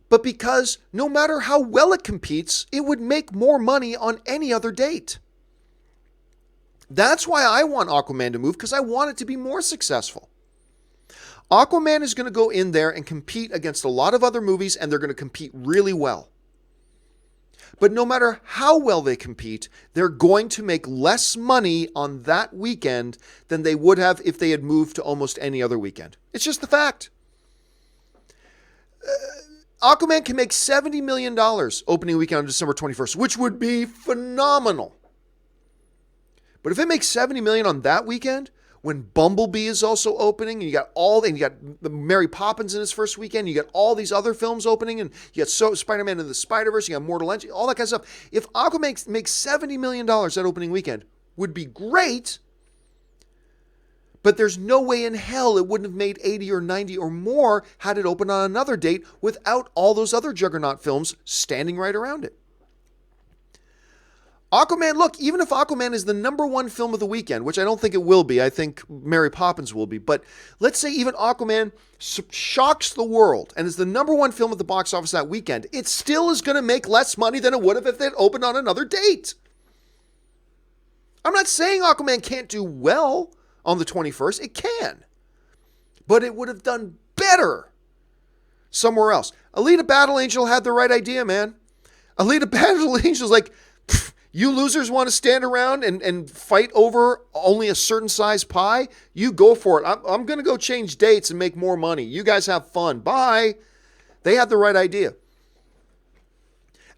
but because no matter how well it competes, it would make more money on any other date. That's why I want Aquaman to move, because I want it to be more successful. Aquaman is going to go in there and compete against a lot of other movies, and they're going to compete really well. But no matter how well they compete, they're going to make less money on that weekend than they would have if they had moved to almost any other weekend. It's just the fact. Aquaman can make $70 million opening weekend on December 21st, which would be phenomenal. But if it makes $70 million on that weekend, when Bumblebee is also opening, and you got the Mary Poppins in his first weekend, you got all these other films opening, and you got SpiderMan and the SpiderVerse, you got Mortal Engine, all that kind of stuff. If Aquaman makes $70 million that opening weekend, would be great. But there's no way in hell it wouldn't have made 80 or 90 or more had it opened on another date without all those other juggernaut films standing right around it. Aquaman, look, even if Aquaman is the number one film of the weekend, which I don't think it will be, I think Mary Poppins will be, but let's say even Aquaman shocks the world and is the number one film at the box office that weekend, it still is going to make less money than it would have if it opened on another date. I'm not saying Aquaman can't do well on the 21st. It can. But it would have done better somewhere else. Alita Battle Angel had the right idea, man. Alita Battle Angel's like, you losers want to stand around and fight over only a certain size pie? You go for it. I'm going to go change dates and make more money. You guys have fun. Bye. They had the right idea.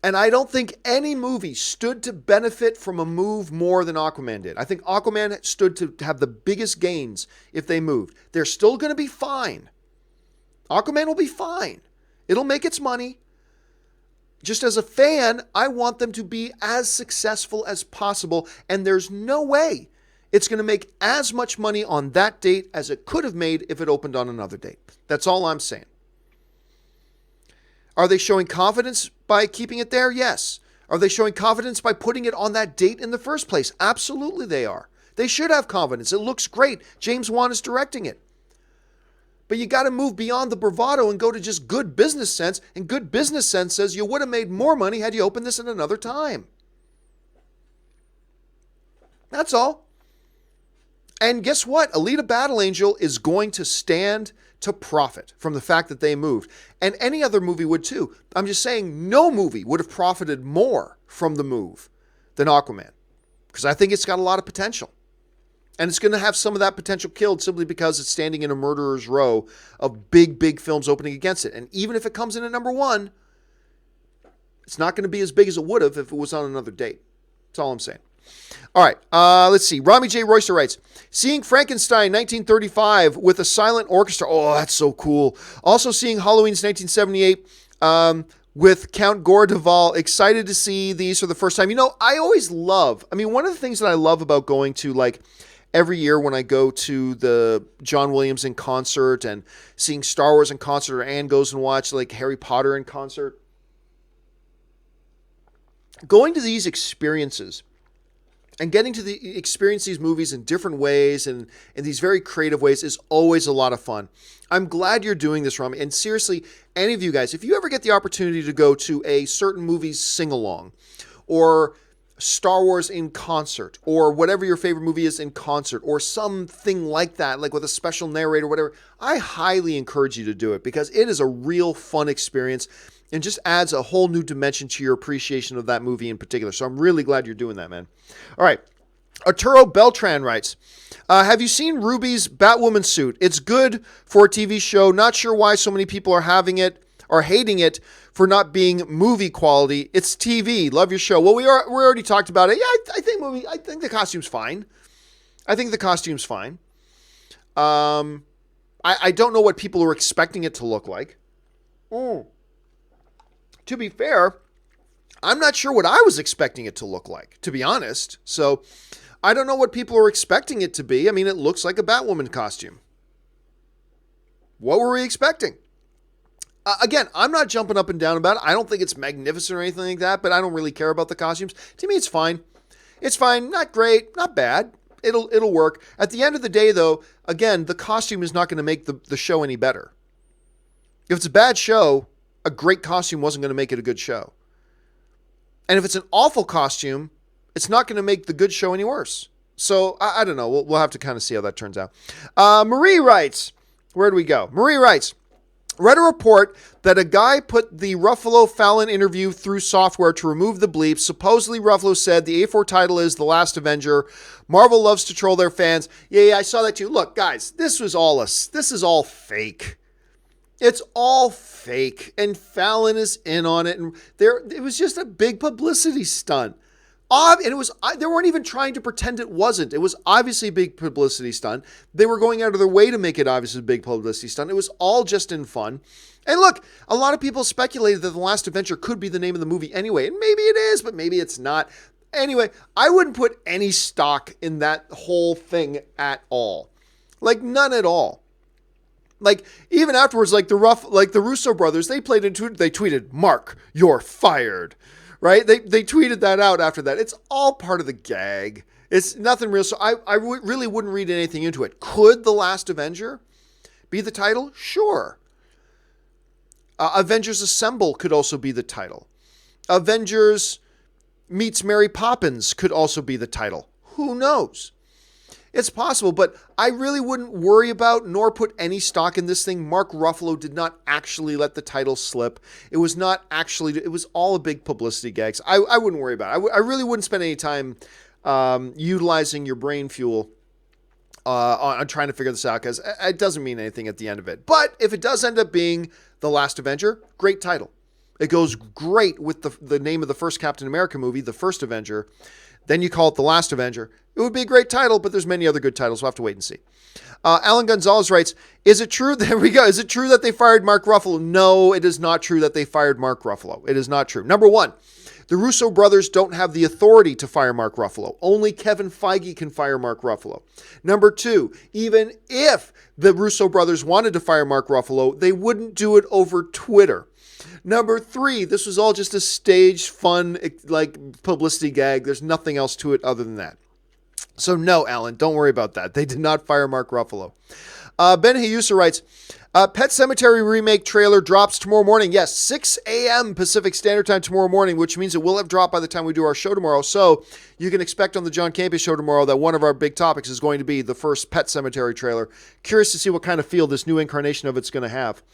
And I don't think any movie stood to benefit from a move more than Aquaman did. I think Aquaman stood to have the biggest gains if they moved. They're still going to be fine. Aquaman will be fine. It'll make its money. Just as a fan, I want them to be as successful as possible, and there's no way it's going to make as much money on that date as it could have made if it opened on another date. That's all I'm saying. Are they showing confidence by keeping it there? Yes. Are they showing confidence by putting it on that date in the first place? Absolutely they are. They should have confidence. It looks great. James Wan is directing it. But you got to move beyond the bravado and go to just good business sense. And good business sense says you would have made more money had you opened this at another time. That's all. And guess what? Alita Battle Angel is going to stand to profit from the fact that they moved. And any other movie would too. I'm just saying no movie would have profited more from the move than Aquaman. Because I think it's got a lot of potential. And it's going to have some of that potential killed simply because it's standing in a murderer's row of big, big films opening against it. And even if it comes in at number one, it's not going to be as big as it would have if it was on another date. That's all I'm saying. All right, let's see. Robbie J. Royster writes, seeing Frankenstein 1935 with a silent orchestra. Oh, that's so cool. Also seeing Halloween's 1978 with Count Gordeval. Excited to see these for the first time. You know, I always love, one of the things that I love about going to every year when I go to the John Williams in concert and seeing Star Wars in concert, or Anne goes and watch Harry Potter in concert. Going to these experiences and getting to experience these movies in different ways and in these very creative ways is always a lot of fun. I'm glad you're doing this, Rami. And seriously, any of you guys, if you ever get the opportunity to go to a certain movie's sing-along or Star Wars in concert or whatever your favorite movie is in concert or something like that, like with a special narrator or whatever, I highly encourage you to do it because it is a real fun experience and just adds a whole new dimension to your appreciation of that movie in particular. So I'm really glad you're doing that, man. All right. Arturo Beltran writes, have you seen Ruby's Batwoman suit? It's good for a TV show. Not sure why so many people are hating it for not being movie quality. It's TV. Love your show. Well, we already talked about it. Yeah, I think the costume's fine. I don't know what people are expecting it to look like. To be fair, I'm not sure what I was expecting it to look like, to be honest. So I don't know what people are expecting it to be. It looks like a Batwoman costume. What were we expecting? Again, I'm not jumping up and down about it. I don't think it's magnificent or anything like that, but I don't really care about the costumes. To me, it's fine. It's fine. Not great. Not bad. It'll work. At the end of the day, though, again, the costume is not going to make the show any better. If it's a bad show, a great costume wasn't going to make it a good show. And if it's an awful costume, it's not going to make the good show any worse. So, I don't know. We'll have to kind of see how that turns out. Marie writes, Where do we go? Marie writes, read a report that a guy put the Ruffalo Fallon interview through software to remove the bleep. Supposedly, Ruffalo said the A4 title is The Last Avenger. Marvel loves to troll their fans. Yeah, I saw that too. Look, guys, this is all fake. It's all fake, and Fallon is in on it, and it was just a big publicity stunt. And they weren't even trying to pretend it wasn't. It was obviously a big publicity stunt. They were going out of their way to make it obviously a big publicity stunt. It was all just in fun. And look, a lot of people speculated that The Last Adventure could be the name of the movie anyway. And maybe it is, but maybe it's not. Anyway, I wouldn't put any stock in that whole thing at all. Like, none at all. Like, even afterwards, like the Russo brothers, they tweeted, "Mark, you're fired." Right? They tweeted that out after that. It's all part of the gag. It's nothing real. So I really wouldn't read anything into it. Could The Last Avenger be the title? Sure. Avengers Assemble could also be the title. Avengers meets Mary Poppins could also be the title. Who knows? It's possible, but I really wouldn't worry about nor put any stock in this thing. Mark Ruffalo did not actually let the title slip. It was all a big publicity gag. So I wouldn't worry about it. I really wouldn't spend any time utilizing your brain fuel on trying to figure this out, because it doesn't mean anything at the end of it. But if it does end up being The Last Avenger, great title. It goes great with the name of the first Captain America movie, The First Avenger. Then you call it The Last Avenger. It would be a great title, but there's many other good titles. We'll have to wait and see. Alan Gonzalez writes, is it true? There we go. Is it true that they fired Mark Ruffalo? No, it is not true that they fired Mark Ruffalo. It is not true. Number one, the Russo brothers don't have the authority to fire Mark Ruffalo. Only Kevin Feige can fire Mark Ruffalo. Number two, even if the Russo brothers wanted to fire Mark Ruffalo, they wouldn't do it over Twitter. Number three, this was all just a staged, fun, like publicity gag. There's nothing else to it other than that. So no, Alan, don't worry about that. They did not fire Mark Ruffalo. Ben Hayusa writes, Pet Sematary remake trailer drops tomorrow morning. Yes, 6 a.m. Pacific Standard Time tomorrow morning, which means it will have dropped by the time we do our show tomorrow. So you can expect on the John Campea show tomorrow that one of our big topics is going to be the first Pet Sematary trailer. Curious to see what kind of feel this new incarnation of it's going to have.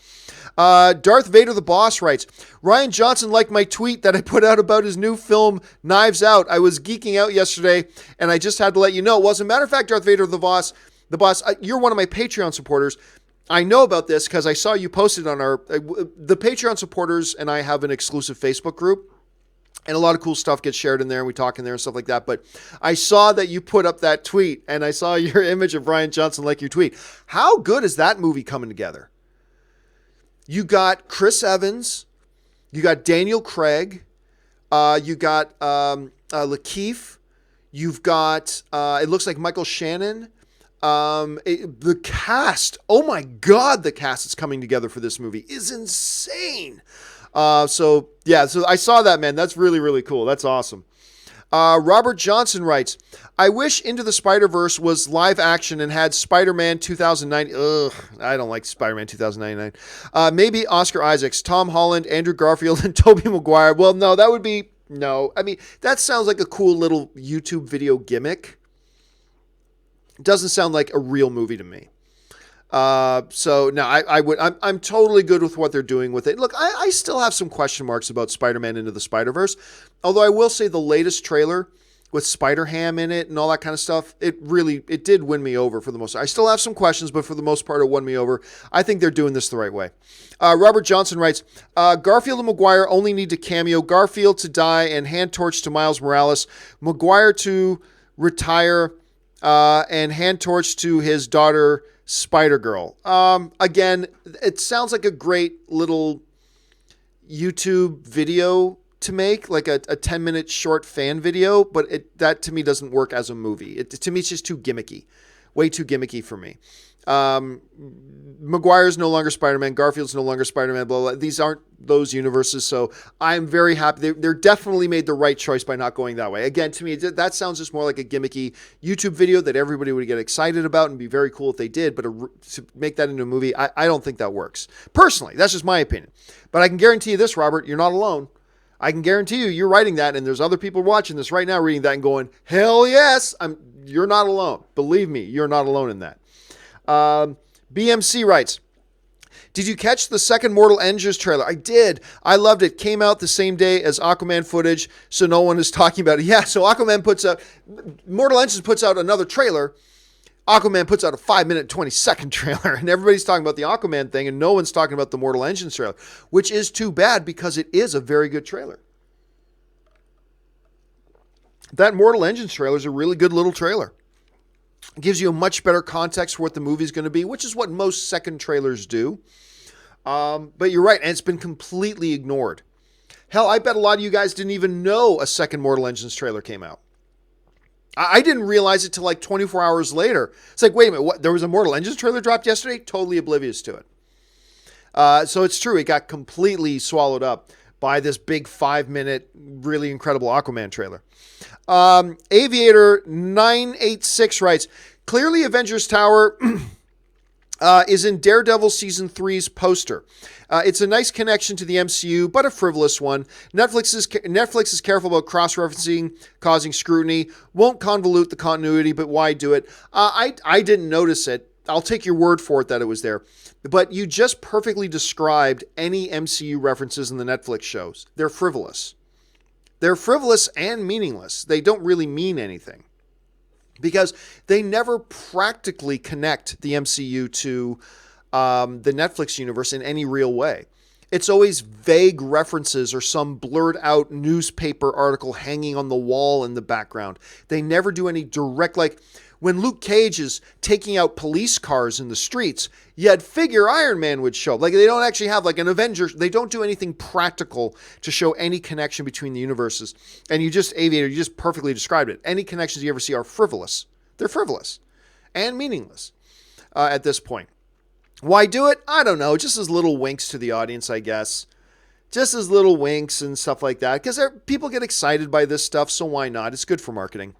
Darth Vader the Boss writes, Rian Johnson liked my tweet that I put out about his new film, Knives Out. I was geeking out yesterday, and I just had to let you know. Well, as a matter of fact, Darth Vader the Boss, you're one of my Patreon supporters. I know about this because I saw you posted on the Patreon supporters, and I have an exclusive Facebook group, and a lot of cool stuff gets shared in there, and we talk in there and stuff like that. But I saw that you put up that tweet, and I saw your image of Rian Johnson like your tweet. How good is that movie coming together? You got Chris Evans, you got Daniel Craig, you got Lakeith, you've got it looks like Michael Shannon. The cast, oh my God, the cast that's coming together for this movie is insane. So I saw that, man. That's really, really cool. That's awesome. Robert Johnson writes, I wish Into the Spider-Verse was live action and had Spider-Man 2009. Ugh, I don't like Spider-Man 2099. Maybe Oscar Isaacs, Tom Holland, Andrew Garfield, and Tobey Maguire. Well, no, that would be, no. I mean, that sounds like a cool little YouTube video gimmick. Doesn't sound like a real movie to me. So no, I'm totally good with what they're doing with it. Look, I still have some question marks about Spider-Man Into the Spider-Verse. Although I will say the latest trailer with Spider-Ham in it and all that kind of stuff, it did win me over for the most part. I still have some questions, but for the most part, it won me over. I think they're doing this the right way. Robert Johnson writes, Garfield and Maguire only need to cameo. Garfield to die and hand torch to Miles Morales. Maguire to retire and hand torch to his daughter, Spider-Girl. Again, it sounds like a great little YouTube video to make, like a 10-minute short fan video, but that to me doesn't work as a movie. To me, it's just too gimmicky. Way too gimmicky for me. Maguire's no longer Spider-Man. Garfield's no longer Spider-Man. Blah, blah. These aren't those universes, so I'm very happy. They're definitely made the right choice by not going that way. Again, to me, that sounds just more like a gimmicky YouTube video that everybody would get excited about and be very cool if they did, but to make that into a movie, I don't think that works. Personally, that's just my opinion. But I can guarantee you this, Robert, you're not alone. I can guarantee you're writing that, and there's other people watching this right now reading that and going, hell yes, you're not alone. Believe me, you're not alone in that. BMC writes, did you catch the second Mortal Engines trailer? I did. I loved it. Came out the same day as Aquaman footage, so no one is talking about it. Yeah, so Mortal Engines puts out another trailer. Aquaman puts out a 5-minute, 20-second trailer, and everybody's talking about the Aquaman thing, and no one's talking about the Mortal Engines trailer, which is too bad because it is a very good trailer. That Mortal Engines trailer is a really good little trailer. It gives you a much better context for what the movie's going to be, which is what most second trailers do. But you're right, and it's been completely ignored. Hell, I bet a lot of you guys didn't even know a second Mortal Engines trailer came out. I didn't realize it till like 24 hours later. It's like, wait a minute, what? There was a Mortal Engines trailer dropped yesterday? Totally oblivious to it. So it's true, it got completely swallowed up by this big 5-minute, really incredible Aquaman trailer. Aviator 986 writes, clearly Avengers Tower is in Daredevil Season 3's poster. It's a nice connection to the MCU, but a frivolous one. Netflix is careful about cross-referencing, causing scrutiny. Won't convolute the continuity, but why do it? I didn't notice it. I'll take your word for it that it was there. But you just perfectly described any MCU references in the Netflix shows. They're frivolous. They're frivolous and meaningless. They don't really mean anything. Because they never practically connect the MCU to the Netflix universe in any real way. It's always vague references or some blurred out newspaper article hanging on the wall in the background. They never do any direct, like when Luke Cage is taking out police cars in the streets, you'd figure Iron Man would show up. Like they don't actually have like an Avengers. They don't do anything practical to show any connection between the universes. And you just perfectly described it. Any connections you ever see are frivolous. They're frivolous and meaningless at this point. Why do it? I don't know. Just as little winks to the audience, I guess. Just as little winks and stuff like that. Because people get excited by this stuff, so why not? It's good for marketing.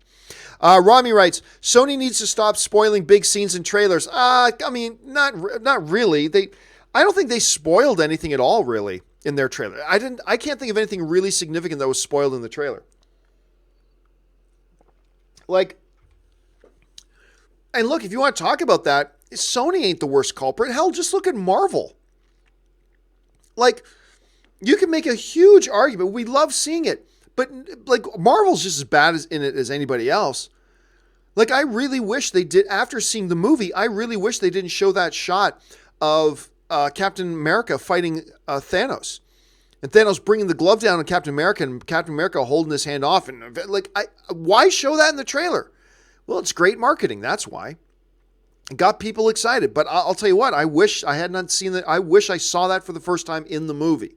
Robbie writes, Sony needs to stop spoiling big scenes in trailers. I mean, not really. I don't think they spoiled anything at all, really, in their trailer. I can't think of anything really significant that was spoiled in the trailer. Like, and look, if you want to talk about that, Sony ain't the worst culprit. Hell, just look at Marvel. Like, you can make a huge argument. We love seeing it. But, like, Marvel's just as bad in it as anybody else. Like, I really wish they did, after seeing the movie, I really wish they didn't show that shot of Captain America fighting Thanos. And Thanos bringing the glove down on Captain America and Captain America holding his hand off. And, like, why show that in the trailer? Well, it's great marketing. That's why. It got people excited. But I'll tell you what, I wish I had not seen that. I wish I saw that for the first time in the movie.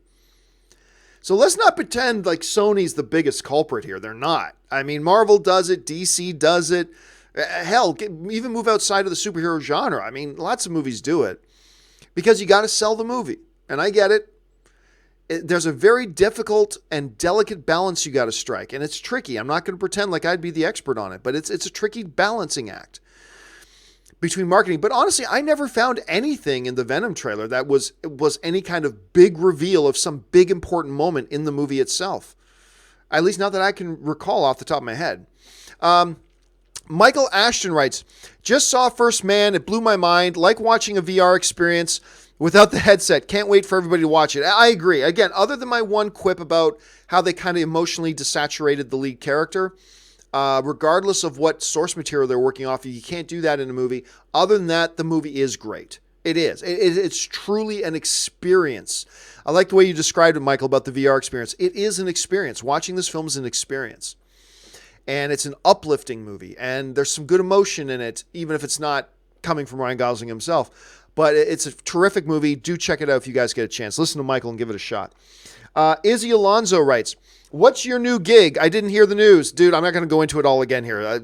So let's not pretend like Sony's the biggest culprit here. They're not. I mean, Marvel does it. DC does it. Hell, even move outside of the superhero genre. I mean, lots of movies do it. Because you got to sell the movie. And I get it. There's a very difficult and delicate balance you got to strike. And it's tricky. I'm not going to pretend like I'd be the expert on it. But it's a tricky balancing act between marketing. But honestly, I never found anything in the Venom trailer that was any kind of big reveal of some big important moment in the movie itself. At least not that I can recall off the top of my head. Michael Ashton writes, just saw First Man. It blew my mind. Like watching a VR experience without the headset. Can't wait for everybody to watch it. I agree. Again, other than my one quip about how they kind of emotionally desaturated the lead character, regardless of what source material they're working off, you can't do that in a movie. Other than that, the movie is great. It is. It's truly an experience. I like the way you described it, Michael, about the VR experience. It is an experience. Watching this film is an experience. And it's an uplifting movie. And there's some good emotion in it, even if it's not coming from Ryan Gosling himself. But it's a terrific movie. Do check it out if you guys get a chance. Listen to Michael and give it a shot. Izzy Alonso writes, what's your new gig? I didn't hear the news. Dude, I'm not going to go into it all again here.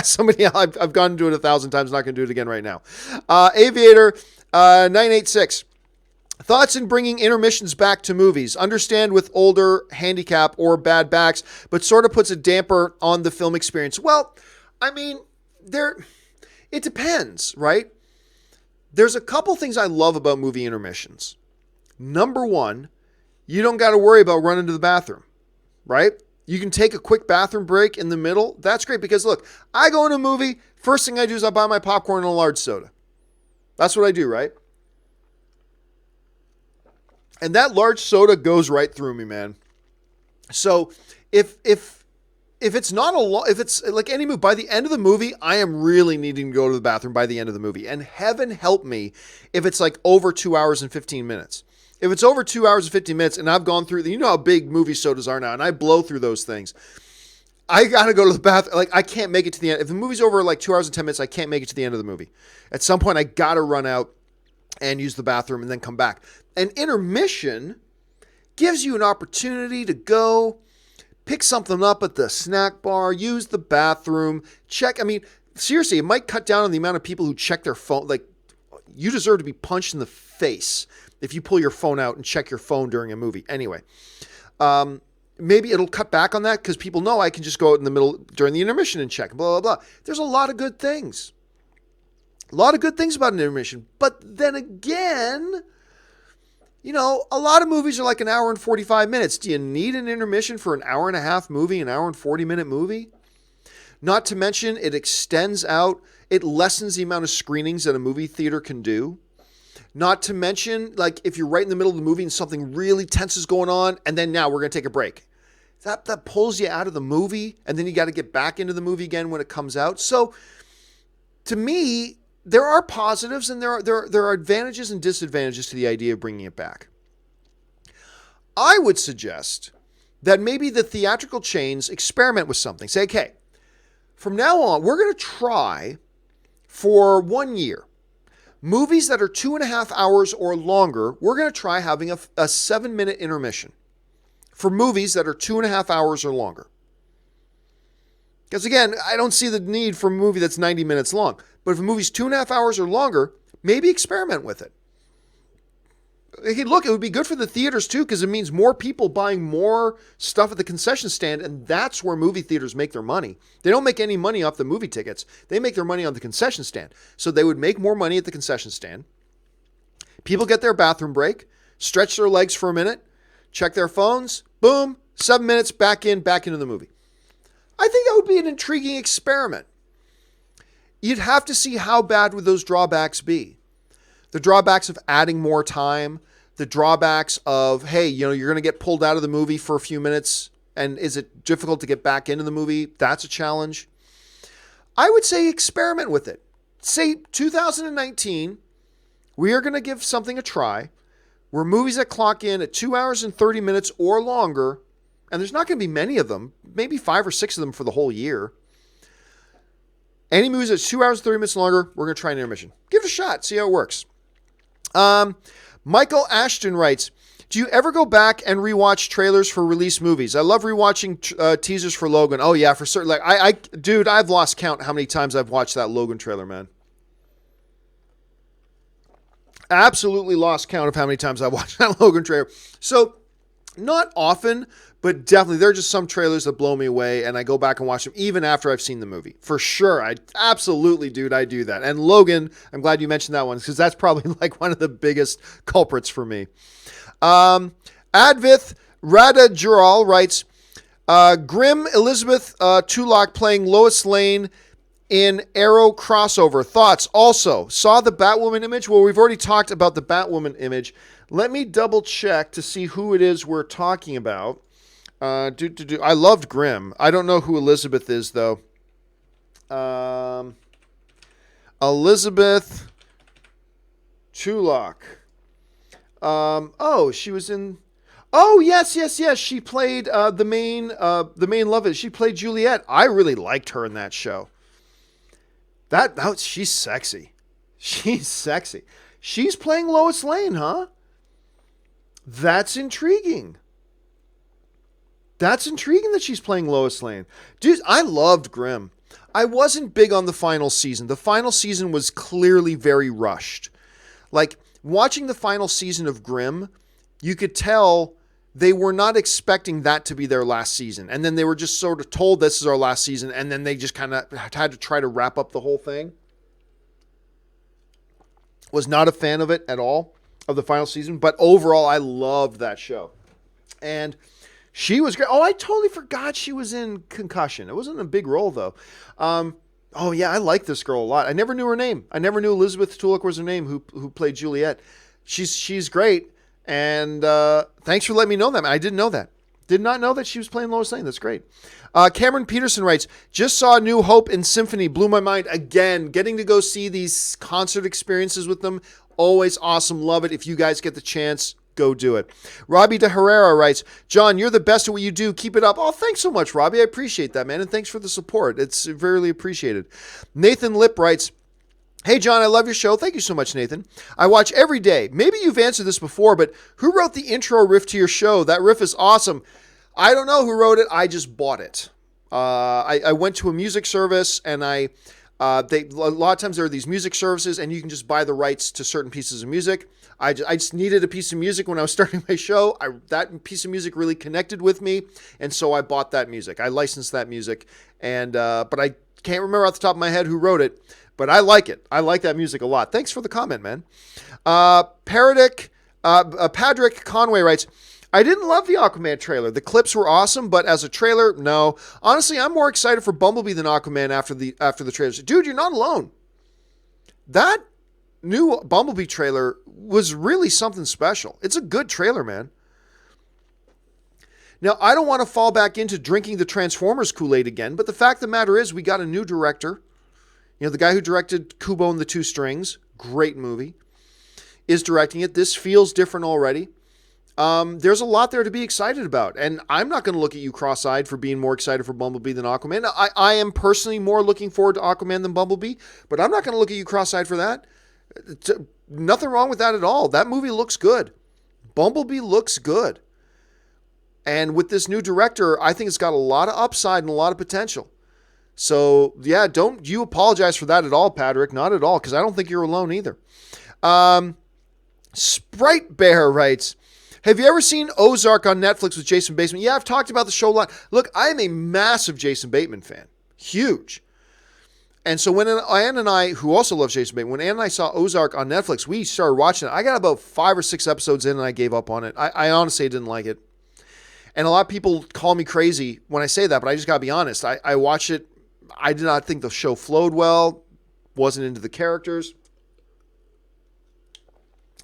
Somebody else, I've gone into it 1,000 times. Not going to do it again right now. Aviator 986. Thoughts in bringing intermissions back to movies. Understand with older, handicap, or bad backs, but sort of puts a damper on the film experience. Well, I mean, it depends, right? There's a couple things I love about movie intermissions. Number one, you don't got to worry about running to the bathroom, right? You can take a quick bathroom break in the middle. That's great because, look, I go in a movie, first thing I do is I buy my popcorn and a large soda. That's what I do, right? And that large soda goes right through me, man. So if it's not if it's like any movie, by the end of the movie, I am really needing to go to the bathroom by the end of the movie. And heaven help me if it's like over 2 hours and 15 minutes. If it's over 2 hours and 15 minutes and I've gone through, you know how big movie sodas are now, and I blow through those things. I got to go to the bathroom. Like, I can't make it to the end. If the movie's over like 2 hours and 10 minutes, I can't make it to the end of the movie. At some point, I got to run out and use the bathroom and then come back. An intermission gives you an opportunity to go pick something up at the snack bar, use the bathroom, check. I mean, seriously, it might cut down on the amount of people who check their phone. Like, you deserve to be punched in the face if you pull your phone out and check your phone during a movie. Anyway, maybe it'll cut back on that because people know I can just go out in the middle during the intermission and check, blah, blah, blah. There's a lot of good things. A lot of good things about an intermission. But then again, you know, a lot of movies are like an hour and 45 minutes. Do you need an intermission for an hour and a half movie, an hour and 40-minute movie? Not to mention, it extends out. It lessens the amount of screenings that a movie theater can do. Not to mention, like, if you're right in the middle of the movie and something really tense is going on, and then now we're going to take a break. That pulls you out of the movie, and then you got to get back into the movie again when it comes out. So, to me, there are positives and there are advantages and disadvantages to the idea of bringing it back. I would suggest that maybe the theatrical chains experiment with something. Say, okay, from now on, we're going to try for 1 year. Movies that are 2.5 hours or longer, we're going to try having a 7-minute intermission for movies that are 2.5 hours or longer. Because again, I don't see the need for a movie that's 90 minutes long. But if a movie's 2.5 hours or longer, maybe experiment with it. Hey, look, it would be good for the theaters too, because it means more people buying more stuff at the concession stand, and that's where movie theaters make their money. They don't make any money off the movie tickets. They make their money on the concession stand. So they would make more money at the concession stand. People get their bathroom break, stretch their legs for a minute, check their phones, boom, 7 minutes, back into the movie. I think that would be an intriguing experiment. You'd have to see how bad would those drawbacks be. The drawbacks of adding more time, the drawbacks of, hey, you know, you're going to get pulled out of the movie for a few minutes, and is it difficult to get back into the movie? That's a challenge. I would say experiment with it. Say 2019, we are going to give something a try where movies that clock in at 2 hours and 30 minutes or longer, and there's not going to be many of them, maybe 5 or 6 of them for the whole year. Any movies that's 2 hours and 30 minutes longer, we're going to try an intermission. Give it a shot. See how it works. Michael Ashton writes, do you ever go back and rewatch trailers for release movies? I love rewatching teasers for Logan. Oh, yeah, for certain. Like, dude, I've lost count how many times I've watched that Logan trailer, man. Absolutely lost count of how many times I've watched that Logan trailer. So, not often, but definitely, there are just some trailers that blow me away, and I go back and watch them even after I've seen the movie. For sure. Absolutely, dude, I do that. And Logan, I'm glad you mentioned that one, because that's probably like one of the biggest culprits for me. Advith Radajural writes, Grim Elizabeth Tulloch playing Lois Lane in Arrow crossover. Thoughts? Also, saw the Batwoman image? Well, we've already talked about the Batwoman image. Let me double check to see who it is we're talking about. I loved Grimm. I don't know who Elizabeth is, though. Elizabeth Tulloch. She was in... Oh, yes. She played the main love. She played Juliet. I really liked her in that show. She's sexy. She's sexy. She's playing Lois Lane, huh? That's intriguing. That's intriguing that she's playing Lois Lane. Dude, I loved Grimm. I wasn't big on the final season. The final season was clearly very rushed. Like, watching the final season of Grimm, you could tell they were not expecting that to be their last season. And then they were just sort of told this is our last season, and then they just kind of had to try to wrap up the whole thing. Was not a fan of it at all, of the final season. But overall, I loved that show. And she was great. Oh, I totally forgot she was in Concussion. It wasn't a big role, though. Oh yeah, I like this girl a lot. I never knew her name. I never knew Elizabeth Tulloch was her name. Who played Juliet? She's great. And thanks for letting me know that. I didn't know that. Did not know that she was playing Lois Lane. That's great. Cameron Peterson writes, just saw New Hope in Symphony. Blew my mind again. Getting to go see these concert experiences with them. Always awesome. Love it. If you guys get the chance, go do it. Robbie de Herrera writes, John, you're the best at what you do. Keep it up. Oh, thanks so much, Robbie. I appreciate that, man. And thanks for the support. It's very appreciated. Nathan Lip writes, hey, John, I love your show. Thank you so much, Nathan. I watch every day. Maybe you've answered this before, but who wrote the intro riff to your show? That riff is awesome. I don't know who wrote it. I just bought it. I went to a music service, and a lot of times there are these music services, and you can just buy the rights to certain pieces of music. I just needed a piece of music when I was starting my show. That piece of music really connected with me, and so I bought that music. I licensed that music, and but I can't remember off the top of my head who wrote it. But I like it. I like that music a lot. Thanks for the comment, man. Patrick Conway writes, I didn't love the Aquaman trailer. The clips were awesome, but as a trailer, no. Honestly, I'm more excited for Bumblebee than Aquaman after the trailers. Dude, you're not alone. That new Bumblebee trailer was really something special. It's a good trailer, man. Now, I don't want to fall back into drinking the Transformers Kool-Aid again, but the fact of the matter is we got a new director. You know, the guy who directed Kubo and the Two Strings, great movie, is directing it. This feels different already. There's a lot there to be excited about. And I'm not going to look at you cross-eyed for being more excited for Bumblebee than Aquaman. I am personally more looking forward to Aquaman than Bumblebee, but I'm not going to look at you cross-eyed for that. Nothing wrong with that at all. That movie looks good. Bumblebee looks good. And with this new director, I think it's got a lot of upside and a lot of potential. So, yeah, don't you apologize for that at all, Patrick. Not at all, because I don't think you're alone either. Sprite Bear writes, have you ever seen Ozark on Netflix with Jason Bateman? Yeah, I've talked about the show a lot. Look, I am a massive Jason Bateman fan. Huge. And so when Ann and I, who also loves Jason Bateman, when Ann and I saw Ozark on Netflix, we started watching it. I got about 5 or 6 episodes in and I gave up on it. I honestly didn't like it. And a lot of people call me crazy when I say that, but I just got to be honest. I watched it. I did not think the show flowed well, wasn't into the characters.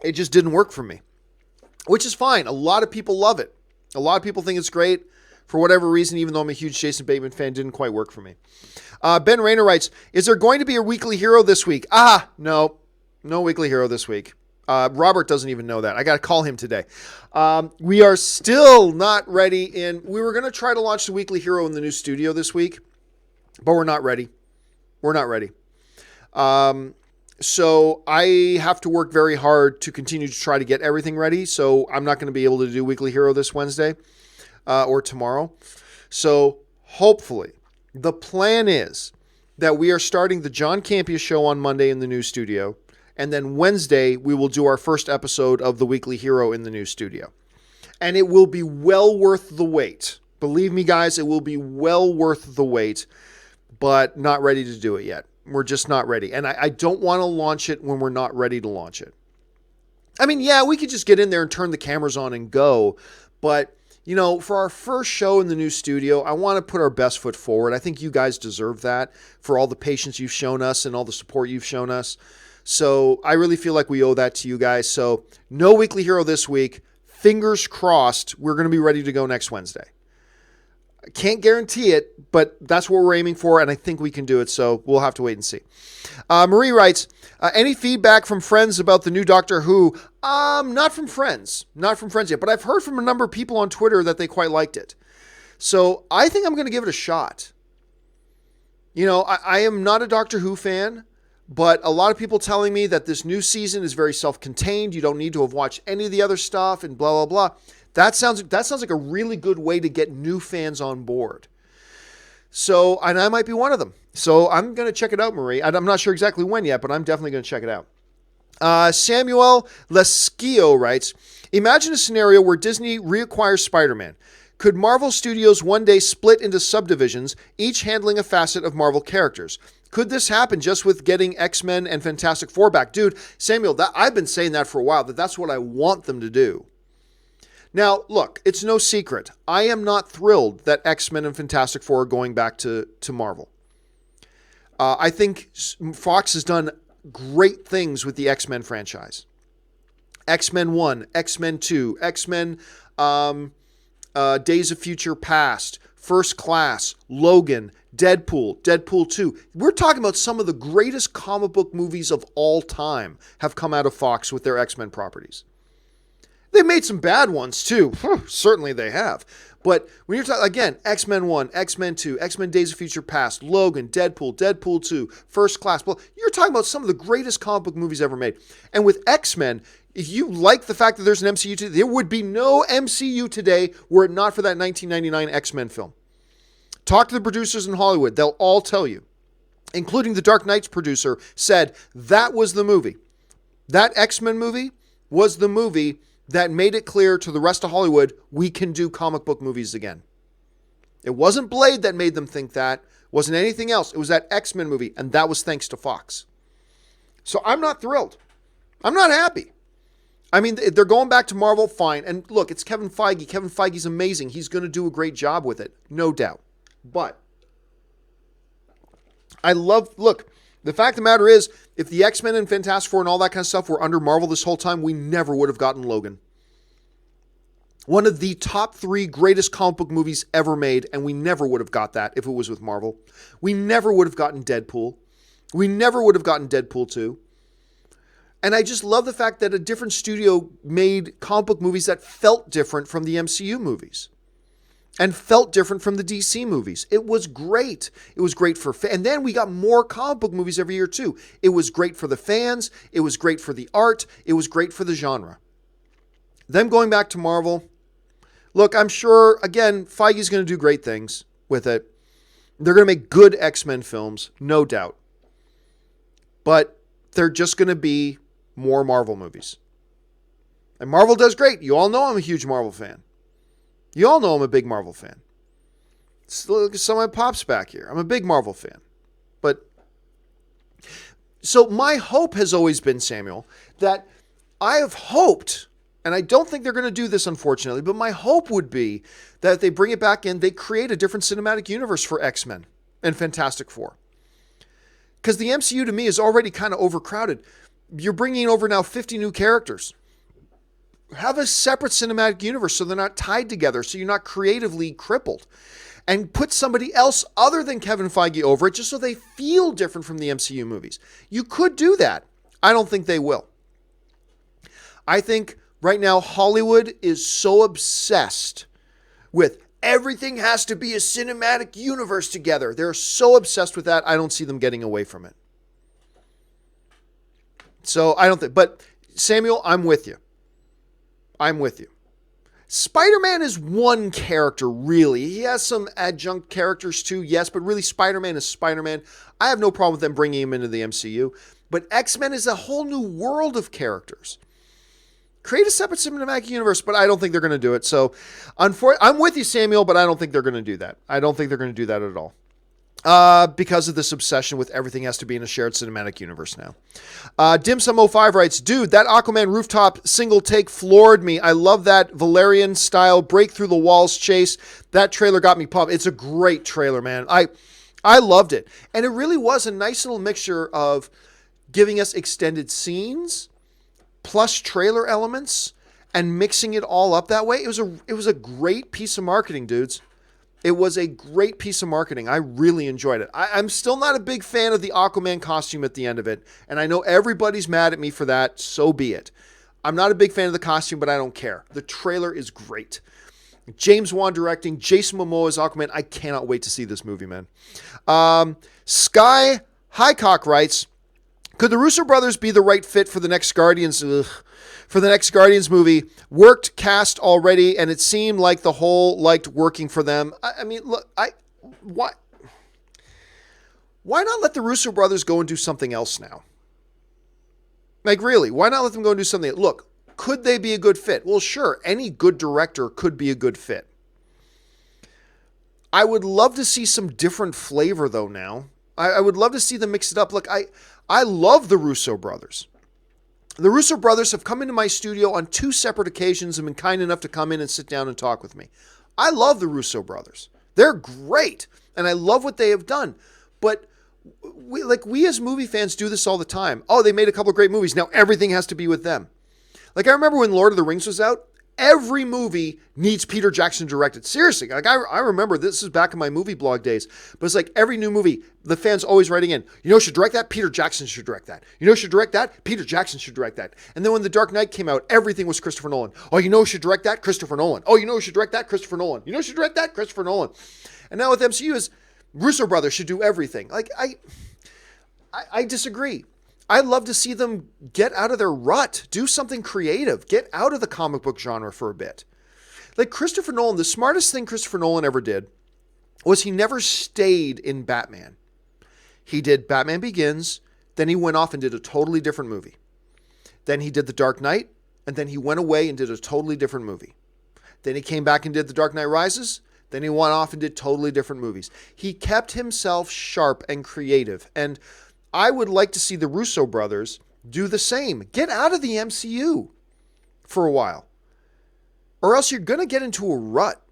It just didn't work for me, which is fine. A lot of people love it. A lot of people think it's great. For whatever reason, even though I'm a huge Jason Bateman fan, didn't quite work for me. Ben Rayner writes, is there going to be a weekly hero this week? No weekly hero this week. Robert doesn't even know that. I got to call him today. We are still not ready. We were going to try to launch the weekly hero in the new studio this week, but we're not ready. We're not ready. So I have to work very hard to continue to try to get everything ready. So I'm not going to be able to do weekly hero this Wednesday or tomorrow. So hopefully the plan is that we are starting the John Campea show on Monday in the new studio. And then Wednesday, we will do our first episode of the Weekly Hero in the new studio. And it will be well worth the wait. Believe me, guys, it will be well worth the wait, but not ready to do it yet. We're just not ready. And I don't want to launch it when we're not ready to launch it. I mean, yeah, we could just get in there and turn the cameras on and go. But, you know, for our first show in the new studio, I want to put our best foot forward. I think you guys deserve that for all the patience you've shown us and all the support you've shown us. So I really feel like we owe that to you guys. So no weekly hero this week. Fingers crossed, we're going to be ready to go next Wednesday. I can't guarantee it, but that's what we're aiming for, and I think we can do it. So we'll have to wait and see. Marie writes, any feedback from friends about the new Doctor Who? Not from friends. Not from friends yet, but I've heard from a number of people on Twitter that they quite liked it. So I think I'm going to give it a shot. You know, I am not a Doctor Who fan. But a lot of people telling me that this new season is very self-contained. You don't need to have watched any of the other stuff and blah, blah, blah. That sounds like a really good way to get new fans on board. So, and I might be one of them. So I'm going to check it out, Marie. I'm not sure exactly when yet, but I'm definitely going to check it out. Samuel Lesquio writes, imagine a scenario where Disney reacquires Spider-Man. Could Marvel Studios one day split into subdivisions, each handling a facet of Marvel characters? Could this happen just with getting X-Men and Fantastic Four back? Dude, Samuel, I've been saying that for a while, that's what I want them to do. Now, look, it's no secret. I am not thrilled that X-Men and Fantastic Four are going back to Marvel. I think Fox has done great things with the X-Men franchise. X-Men 1, X-Men 2, X-Men Days of Future Past, First Class, Logan, Deadpool, Deadpool 2. We're talking about some of the greatest comic book movies of all time have come out of Fox with their X-Men properties. They've made some bad ones too. Certainly they have. But when you're talking, again, X-Men 1, X-Men 2, X-Men Days of Future Past, Logan, Deadpool, Deadpool 2, First Class, well, you're talking about some of the greatest comic book movies ever made. And with X-Men, if you like the fact that there's an MCU today, there would be no MCU today were it not for that 1999 X-Men film. Talk to the producers in Hollywood. They'll all tell you, including the Dark Knight's producer, said that was the movie. That X-Men movie was the movie that made it clear to the rest of Hollywood, we can do comic book movies again. It wasn't Blade that made them think that. It wasn't anything else. It was that X-Men movie, and that was thanks to Fox. So I'm not thrilled. I'm not happy. I mean, they're going back to Marvel, fine. And look, it's Kevin Feige. Kevin Feige's amazing. He's going to do a great job with it, no doubt. But look, the fact of the matter is, if the X-Men and Fantastic Four and all that kind of stuff were under Marvel this whole time, we never would have gotten Logan. One of the top 3 greatest comic book movies ever made, and we never would have got that if it was with Marvel. We never would have gotten Deadpool. We never would have gotten Deadpool 2. And I just love the fact that a different studio made comic book movies that felt different from the MCU movies. And felt different from the DC movies. It was great. It was great for and then we got more comic book movies every year too. It was great for the fans. It was great for the art. It was great for the genre. Them going back to Marvel. Look, I'm sure, again, Feige's going to do great things with it. They're going to make good X-Men films, no doubt. But they're just going to be more Marvel movies. And Marvel does great. You all know I'm a huge Marvel fan. You all know I'm a big Marvel fan. Look at some of my pops back here. I'm a big Marvel fan. But, so my hope has always been, Samuel, that I have hoped, and I don't think they're going to do this, unfortunately, but my hope would be that if they bring it back in, they create a different cinematic universe for X-Men and Fantastic Four. Because the MCU, to me, is already kind of overcrowded. You're bringing over now 50 new characters. Have a separate cinematic universe so they're not tied together, so you're not creatively crippled. And put somebody else other than Kevin Feige over it just so they feel different from the MCU movies. You could do that. I don't think they will. I think right now Hollywood is so obsessed with everything has to be a cinematic universe together. They're so obsessed with that, I don't see them getting away from it. So I don't think, but Samuel, I'm with you. I'm with you. Spider-Man is one character, really. He has some adjunct characters too, yes, but really Spider-Man is Spider-Man. I have no problem with them bringing him into the MCU. But X-Men is a whole new world of characters. Create a separate cinematic universe, but I don't think they're going to do it. So I'm with you, Samuel, but I don't think they're going to do that. I don't think they're going to do that at all. Because of this obsession with everything has to be in a shared cinematic universe now. Dimsum05 writes, dude, that Aquaman rooftop single take floored me. I love that Valerian style break through the walls chase. That trailer got me pumped. It's a great trailer, man. I loved it. And it really was a nice little mixture of giving us extended scenes plus trailer elements and mixing it all up that way. It was a great piece of marketing, dudes. It was a great piece of marketing. I really enjoyed it. I'm still not a big fan of the Aquaman costume at the end of it. And I know everybody's mad at me for that. So be it. I'm not a big fan of the costume, but I don't care. The trailer is great. James Wan directing, Jason Momoa as Aquaman. I cannot wait to see this movie, man. Sky Highcock writes, could the Russo brothers be the right fit for the next Guardians? For the next Guardians movie, worked cast already, and it seemed like the whole liked working for them. I mean, look, why not let the Russo brothers go and do something else now? Like, really, why not let them go and do something? Look, could they be a good fit? Well, sure, any good director could be a good fit. I would love to see some different flavor, though, now. I would love to see them mix it up. Look, I love the Russo brothers. The Russo brothers have come into my studio on 2 separate occasions and been kind enough to come in and sit down and talk with me. I love the Russo brothers. They're great, and I love what they have done. But we as movie fans do this all the time. Oh, they made a couple of great movies. Now everything has to be with them. Like, I remember when Lord of the Rings was out, every movie needs Peter Jackson directed. Seriously, like I remember, this is back in my movie blog days, but it's like every new movie, the fans always writing in, you know who should direct that? Peter Jackson should direct that. You know who should direct that? Peter Jackson should direct that. And then when The Dark Knight came out, everything was Christopher Nolan. Oh, you know who should direct that? Christopher Nolan. Oh, you know who should direct that? Christopher Nolan. You know who should direct that? Christopher Nolan. And now with MCU is Russo brothers should do everything. Like, I disagree. I'd love to see them get out of their rut, do something creative, get out of the comic book genre for a bit. Like Christopher Nolan, the smartest thing Christopher Nolan ever did was he never stayed in Batman. He did Batman Begins, then he went off and did a totally different movie. Then he did The Dark Knight, and then he went away and did a totally different movie. Then he came back and did The Dark Knight Rises, then he went off and did totally different movies. He kept himself sharp and creative, and I would like to see the Russo brothers do the same. Get out of the MCU for a while, or else you're going to get into a rut.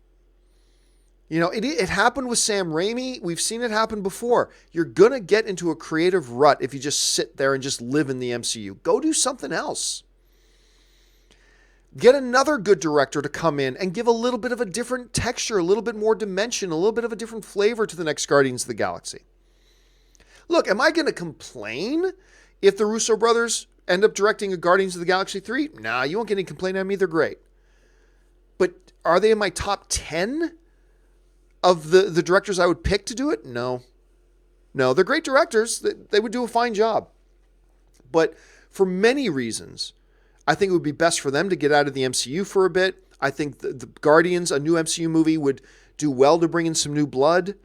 You know, it happened with Sam Raimi. We've seen it happen before. You're going to get into a creative rut if you just sit there and just live in the MCU. Go do something else. Get another good director to come in and give a little bit of a different texture, a little bit more dimension, a little bit of a different flavor to the next Guardians of the Galaxy. Look, am I going to complain if the Russo brothers end up directing a Guardians of the Galaxy 3? Nah, you won't get any complaint out of me. They're great. But are they in my top 10 of the directors I would pick to do it? No. No, they're great directors. They would do a fine job. But for many reasons, I think it would be best for them to get out of the MCU for a bit. I think the Guardians, a new MCU movie, would do well to bring in some new blood.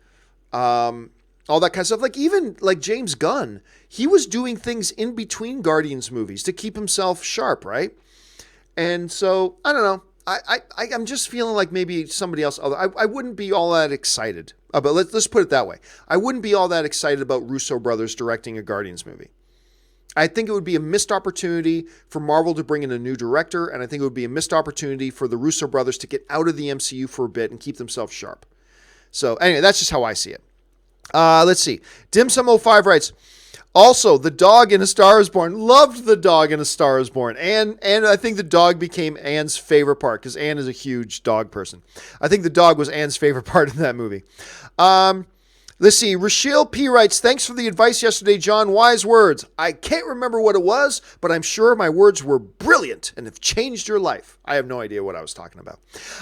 All that kind of stuff. Like even like James Gunn, he was doing things in between Guardians movies to keep himself sharp, right? And so, I don't know. I'm just feeling like maybe somebody else, I wouldn't be all that excited. But let's put it that way. I wouldn't be all that excited about Russo brothers directing a Guardians movie. I think it would be a missed opportunity for Marvel to bring in a new director, and I think it would be a missed opportunity for the Russo brothers to get out of the MCU for a bit and keep themselves sharp. So anyway, that's just how I see it. Let's see. Dim-Sum05 writes, also, The Dog in A Star Is Born. Loved The Dog in A Star Is Born. And I think the dog became Anne's favorite part because Anne is a huge dog person. I think the dog was Anne's favorite part in that movie. Let's see. Rochelle P. writes, thanks for the advice yesterday, John. Wise words. I can't remember what it was, but I'm sure my words were brilliant and have changed your life. I have no idea what I was talking about.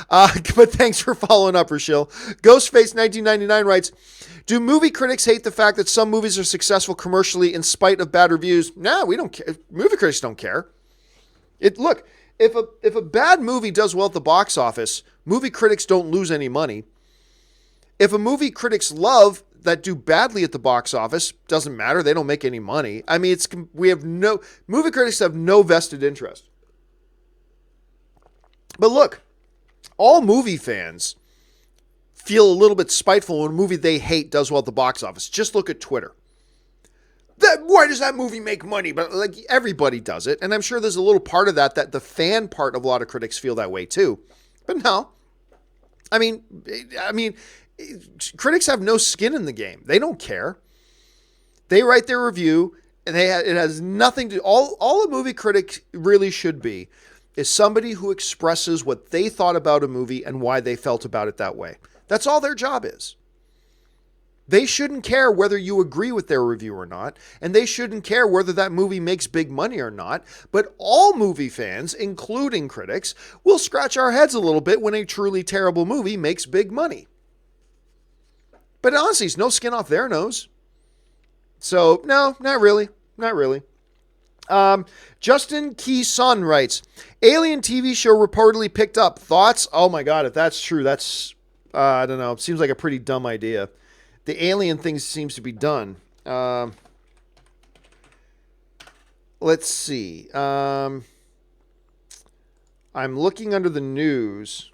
But thanks for following up, Rochelle. Ghostface1999 writes, do movie critics hate the fact that some movies are successful commercially in spite of bad reviews? No, we don't care. Movie critics don't care. Look, if a bad movie does well at the box office, movie critics don't lose any money. If a movie critics love that do badly at the box office, doesn't matter. They don't make any money. I mean, movie critics have no vested interest. But look, all movie fans feel a little bit spiteful when a movie they hate does well at the box office. Just look at Twitter. Why does that movie make money? But like everybody does it. And I'm sure there's a little part of that the fan part of a lot of critics feel that way too. But no. I mean, critics have no skin in the game. They don't care. They write their review and it has nothing to, all a movie critic really should be is somebody who expresses what they thought about a movie and why they felt about it that way. That's all their job is. They shouldn't care whether you agree with their review or not, and they shouldn't care whether that movie makes big money or not, but all movie fans, including critics, will scratch our heads a little bit when a truly terrible movie makes big money. But honestly, it's no skin off their nose. So, no, not really. Not really. Justin Key-Sun writes, Alien TV show reportedly picked up. Thoughts? Oh my God, if that's true, that's, I don't know. It seems like a pretty dumb idea. The alien thing seems to be done. Let's see. I'm looking under the news.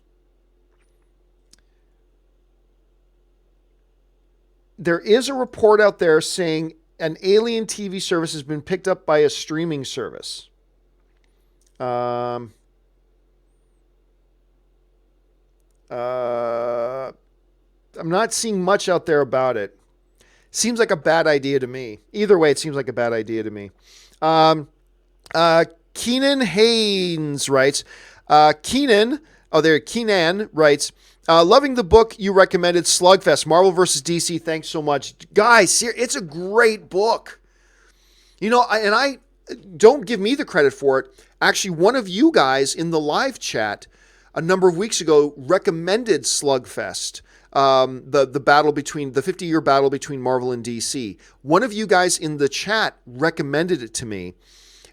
There is a report out there saying an Alien TV service has been picked up by a streaming service. I'm not seeing much out there about it. Seems like a bad idea to me. Either way, it seems like a bad idea to me. Keenan Haynes writes, Keenan writes, loving the book you recommended, Slugfest, Marvel vs. DC. Thanks so much. Guys, it's a great book. You know, I don't give me the credit for it. Actually, one of you guys in the live chat a number of weeks ago recommended Slugfest, the battle between the 50-year battle between Marvel and DC. One of you guys in the chat recommended it to me,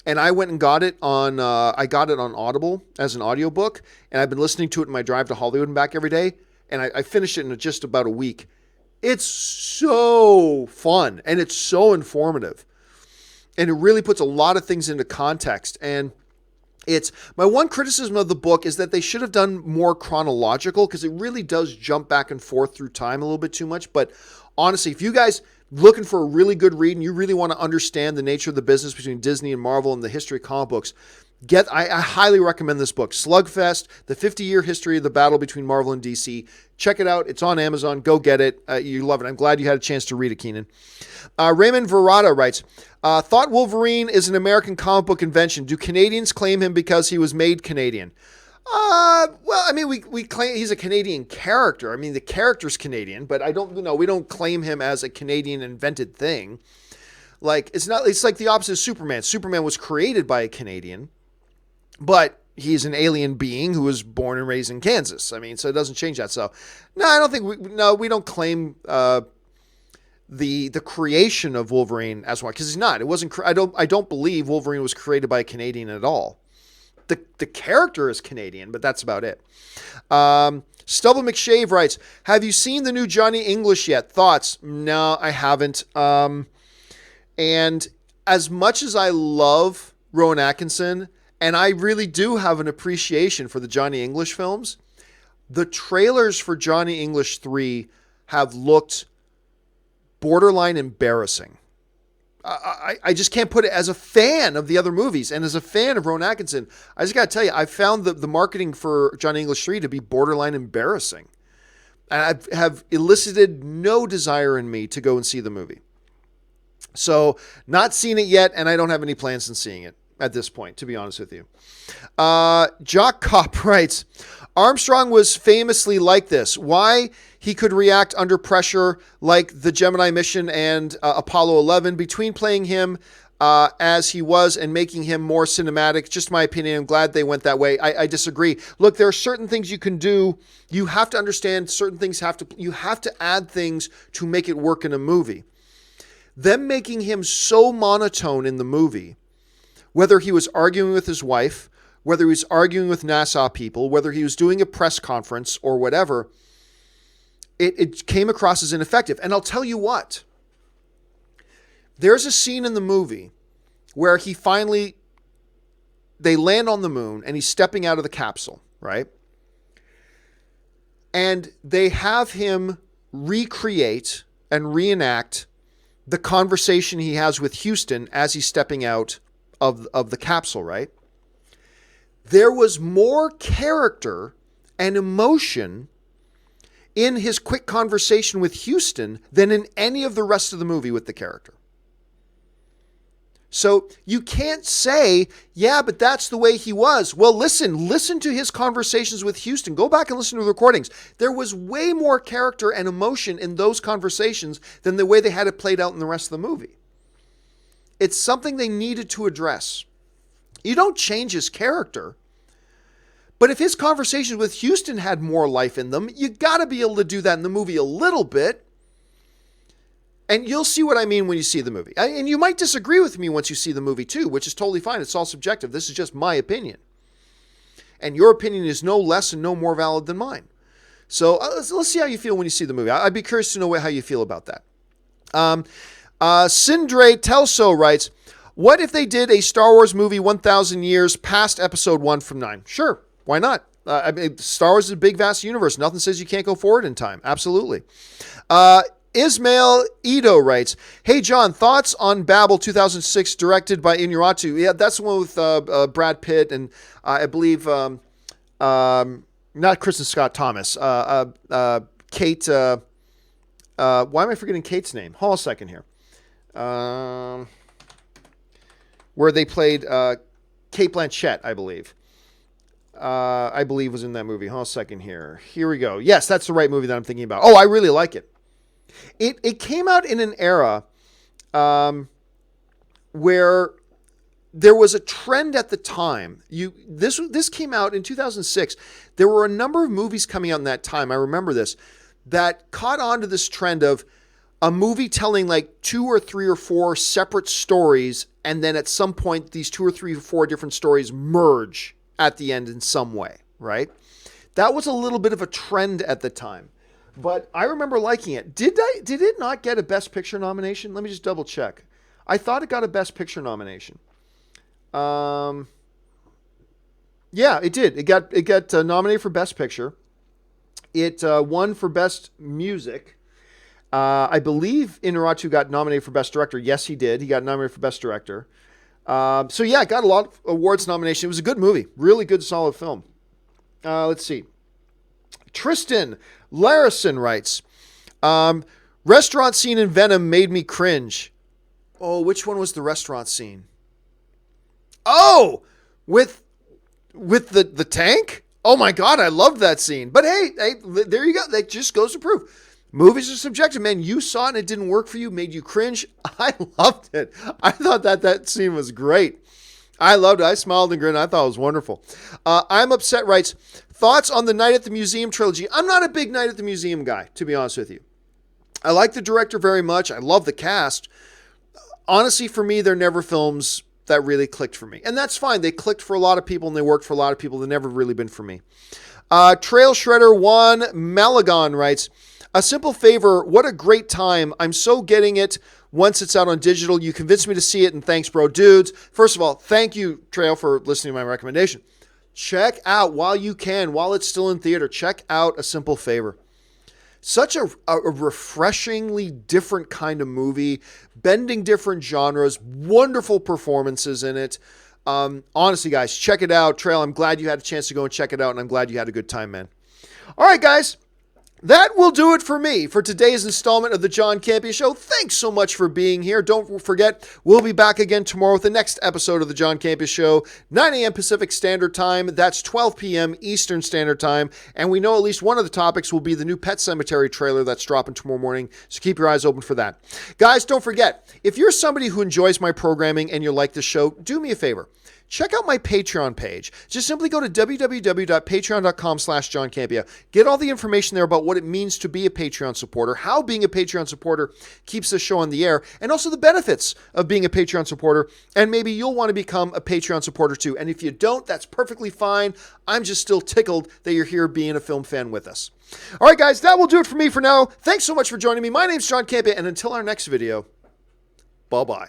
and I went and got it on Audible as an audiobook, and I've been listening to it in my drive to Hollywood and back every day, and I finished it in just about a week. It's so fun, and it's so informative, and it really puts a lot of things into context. And it's my one criticism of the book is that they should have done more chronological, because it really does jump back and forth through time a little bit too much. But honestly, if you guys looking for a really good read and you really want to understand the nature of the business between Disney and Marvel and the history of comic books, I highly recommend this book, Slugfest, the 50-year history of the battle between Marvel and DC. Check it out. It's on Amazon. Go get it. You love it. I'm glad you had a chance to read it, Keenan. Raymond Verrata writes, thought Wolverine is an American comic book invention. Do Canadians claim him because he was made Canadian? Well, I mean, we claim he's a Canadian character. I mean, the character's Canadian, but we don't claim him as a Canadian invented thing. Like, it's like the opposite of Superman. Superman was created by a Canadian, but he's an alien being who was born and raised in Kansas. I mean, so it doesn't change that. So, no, I don't think we don't claim the creation of Wolverine as one, because he's not. It wasn't. I don't believe Wolverine was created by a Canadian at all. The character is Canadian, but that's about it. Stubble McShave writes, have you seen the new Johnny English yet? Thoughts? No, I haven't. And as much as I love Rowan Atkinson, and I really do have an appreciation for the Johnny English films, the trailers for Johnny English 3 have looked borderline embarrassing. I just can't put it, as a fan of the other movies and as a fan of Rowan Atkinson, I just got to tell you, I found the marketing for Johnny English 3 to be borderline embarrassing. And I have elicited no desire in me to go and see the movie. So, not seen it yet, and I don't have any plans on seeing it at this point, to be honest with you. Jock Cop writes, Armstrong was famously like this. Why he could react under pressure like the Gemini mission and Apollo 11, between playing him as he was and making him more cinematic. Just my opinion. I'm glad they went that way. I disagree. Look, there are certain things you can do. You have to understand certain things you have to add things to make it work in a movie. Them making him so monotone in the movie, whether he was arguing with his wife, whether he was arguing with NASA people, whether he was doing a press conference or whatever, it came across as ineffective. And I'll tell you what, there's a scene in the movie where they land on the moon and he's stepping out of the capsule, right? And they have him recreate and reenact the conversation he has with Houston as he's stepping out of the capsule, right? There was more character and emotion in his quick conversation with Houston than in any of the rest of the movie with the character. So you can't say, yeah, but that's the way he was. Well, listen to his conversations with Houston. Go back and listen to the recordings. There was way more character and emotion in those conversations than the way they had it played out in the rest of the movie. It's something they needed to address. You don't change his character. But if his conversations with Houston had more life in them, you got to be able to do that in the movie a little bit. And you'll see what I mean when you see the movie. And you might disagree with me once you see the movie too, which is totally fine. It's all subjective. This is just my opinion. And your opinion is no less and no more valid than mine. So let's see how you feel when you see the movie. I'd be curious to know how you feel about that. Sindre Telso writes, what if they did a Star Wars movie 1,000 years past episode 1 from 9? Sure, why not? I mean, Star Wars is a big, vast universe. Nothing says you can't go forward in time. Absolutely. Ismail Ito writes, hey, John, thoughts on Babel 2006 directed by Inarritu? Yeah, that's the one with Brad Pitt and I believe, not Kristen Scott Thomas, Kate, Why am I forgetting Kate's name? Hold on a second here. Where they played Kate Blanchett, I believe. Was in that movie. Hold on a second here. Here we go. Yes, that's the right movie that I'm thinking about. Oh, I really like it. It came out in an era where there was a trend at the time. This came out in 2006. There were a number of movies coming out in that time. I remember this, that caught on to this trend of a movie telling like 2 or 3 or 4 separate stories, and then at some point these 2 or 3 or 4 different stories merge at the end in some way, right? That was a little bit of a trend at the time, but I remember liking it. Did it not get a Best Picture nomination? Let me just double check. I thought it got a Best Picture nomination. Yeah, it did. It got nominated for Best Picture. It won for Best Music. I believe Inarritu got nominated for Best Director. Yes, he did. He got nominated for Best Director. So yeah, it got a lot of awards nomination. It was a good movie. Really good, solid film. Let's see. Tristan Larison writes, restaurant scene in Venom made me cringe. Oh, which one was the restaurant scene? Oh, with the tank? Oh my God, I loved that scene. But hey, there you go. That just goes to prove. Movies are subjective, man. You saw it and it didn't work for you, made you cringe. I loved it. I thought that scene was great. I loved it. I smiled and grinned. I thought it was wonderful. I'm Upset writes, thoughts on the Night at the Museum trilogy. I'm not a big Night at the Museum guy, to be honest with you. I like the director very much. I love the cast. Honestly, for me, they're never films that really clicked for me. And that's fine. They clicked for a lot of people and they worked for a lot of people. They've never really been for me. Trail Shredder 1 Malagon writes, a simple favor, what a great time. I'm so getting it once it's out on digital. You convinced me to see it, and thanks, bro. Dudes, first of all, thank you, Trail, for listening to my recommendation. Check out, while you can, while it's still in theater, check out A Simple Favor. Such a refreshingly different kind of movie, bending different genres, wonderful performances in it. Honestly, guys, check it out. Trail, I'm glad you had a chance to go and check it out, and I'm glad you had a good time, man. All right, guys. That will do it for me for today's installment of the John Campea Show. Thanks so much for being here. Don't forget, we'll be back again tomorrow with the next episode of the John Campea Show, 9 a.m. Pacific Standard Time. That's 12 p.m. Eastern Standard Time. And we know at least one of the topics will be the new Pet Sematary trailer that's dropping tomorrow morning. So keep your eyes open for that. Guys, don't forget, if you're somebody who enjoys my programming and you like the show, do me a favor. Check out my Patreon page. Just simply go to www.patreon.com/John Campea. Get all the information there about what it means to be a Patreon supporter, how being a Patreon supporter keeps the show on the air, and also the benefits of being a Patreon supporter. And maybe you'll want to become a Patreon supporter too. And if you don't, that's perfectly fine. I'm just still tickled that you're here being a film fan with us. All right, guys, that will do it for me for now. Thanks so much for joining me. My name's John Campea, and until our next video, bye-bye.